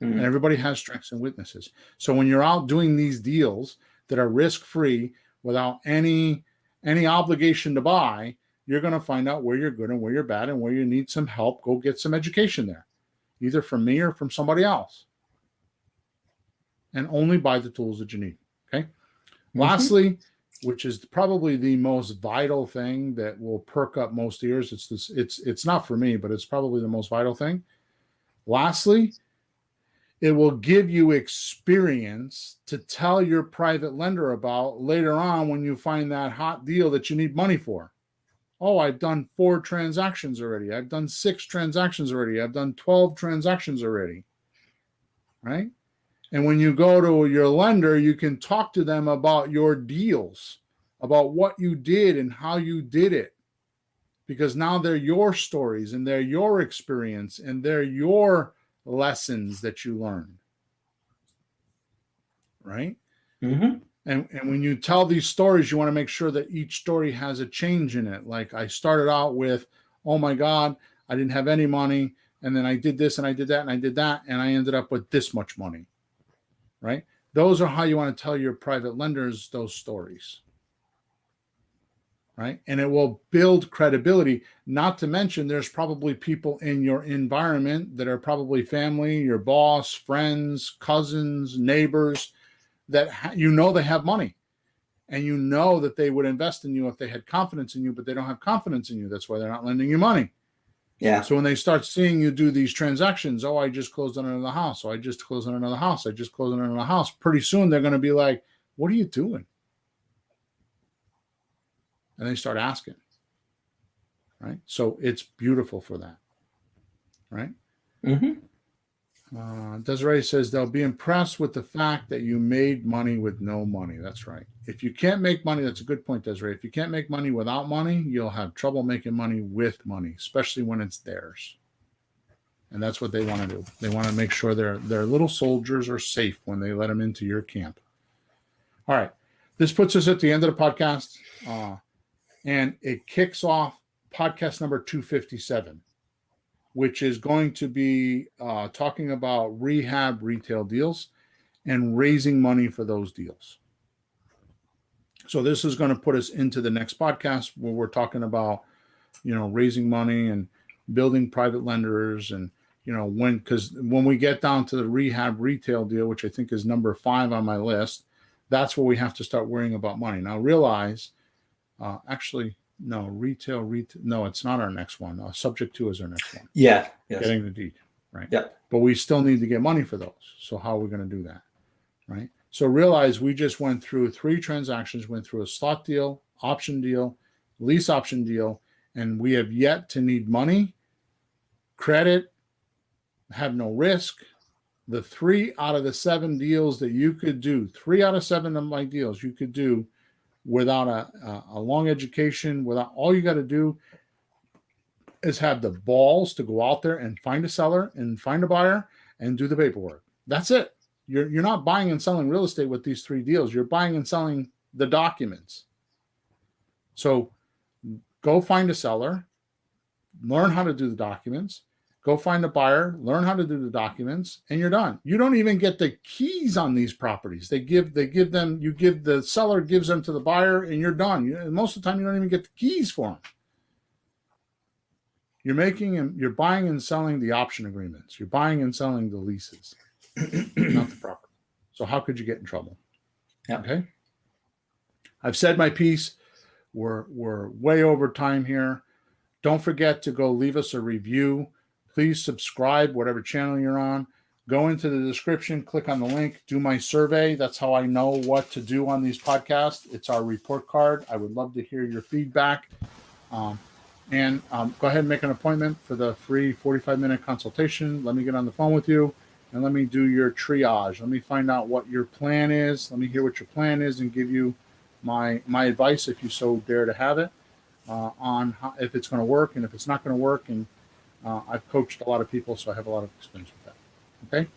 Mm. And everybody has strengths and weaknesses. So when you're out doing these deals that are risk-free without any obligation to buy, you're going to find out where you're good and where you're bad and where you need some help. Go get some education there, either from me or from somebody else. And only buy the tools that you need. Okay. Mm-hmm. Lastly, which is probably the most vital thing that will perk up most ears. It's not for me, but it's probably the most vital thing. Lastly, it will give you experience to tell your private lender about later on when you find that hot deal that you need money for. Oh, I've done 4 transactions already. I've done 6 transactions already. I've done 12 transactions already. Right? And when you go to your lender, you can talk to them about your deals, about what you did and how you did it. Because now they're your stories and they're your experience and they're your lessons that you learned. Right? Mm-hmm. And when you tell these stories, you want to make sure that each story has a change in it. Like I started out with, oh my God, I didn't have any money. And then I did this and I did that and I did that. And I ended up with this much money. Right? Those are how you want to tell your private lenders those stories. Right? And it will build credibility. Not to mention, there's probably people in your environment that are probably family, your boss, friends, cousins, neighbors, that they have money. And you know that they would invest in you if they had confidence in you, but they don't have confidence in you. That's why they're not lending you money. Yeah. So when they start seeing you do these transactions, oh, I just closed on another house. Oh, I just closed on another house. I just closed on another house. Pretty soon they're going to be like, what are you doing? And they start asking. Right? So it's beautiful for that. Right? Mm-hmm. Desiree says they'll be impressed with the fact that you made money with no money. That's right. If you can't make money, that's a good point, Desiree. If you can't make money without money, you'll have trouble making money with money, especially when it's theirs. And that's what they want to do. They want to make sure their little soldiers are safe when they let them into your camp. All right. This puts us at the end of the podcast. And it kicks off podcast number 257. Which is going to be talking about rehab retail deals and raising money for those deals. So this is going to put us into the next podcast where we're talking about, raising money and building private lenders and, because when we get down to the rehab retail deal, which I think is number 5 on my list, that's where we have to start worrying about money. Now realize, no, retail. No, it's not our next one. Subject to is our next one. Yeah. Yes. Getting the deed. Right. Yeah. But we still need to get money for those. So how are we going to do that? Right. So realize we just went through 3 transactions, went through a slot deal, option deal, lease option deal, and we have yet to need money, credit, have no risk. The 3 out of the 7 deals that you could do, 3 out of 7 of my deals you could do without a long education, without all you got to do is have the balls to go out there and find a seller and find a buyer and do the paperwork. That's it. You're not buying and selling real estate with these 3 deals. You're buying and selling the documents. So go find a seller, learn how to do the documents, go find a buyer, learn how to do the documents, and you're done. You don't even get the keys on these properties. The seller gives them to the buyer, and you're done. Most of the time, you don't even get the keys for them. You're buying and selling the option agreements. You're buying and selling the leases, not the property. So how could you get in trouble? Yeah. Okay. I've said my piece. We're way over time here. Don't forget to go leave us a review. Please subscribe, whatever channel you're on. Go into the description, click on the link, do my survey. That's how I know what to do on these podcasts. It's our report card. I would love to hear your feedback. Go ahead and make an appointment for the free 45-minute consultation. Let me get on the phone with you and let me do your triage. Let me find out what your plan is. Let me hear what your plan is and give you my advice, if you so dare to have it, on how, if it's going to work and if it's not going to work. And I've coached a lot of people, so I have a lot of experience with that. Okay?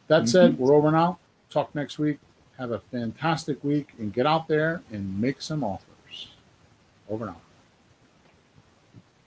That said, we're over now. Talk next week. Have a fantastic week and get out there and make some offers. Over now.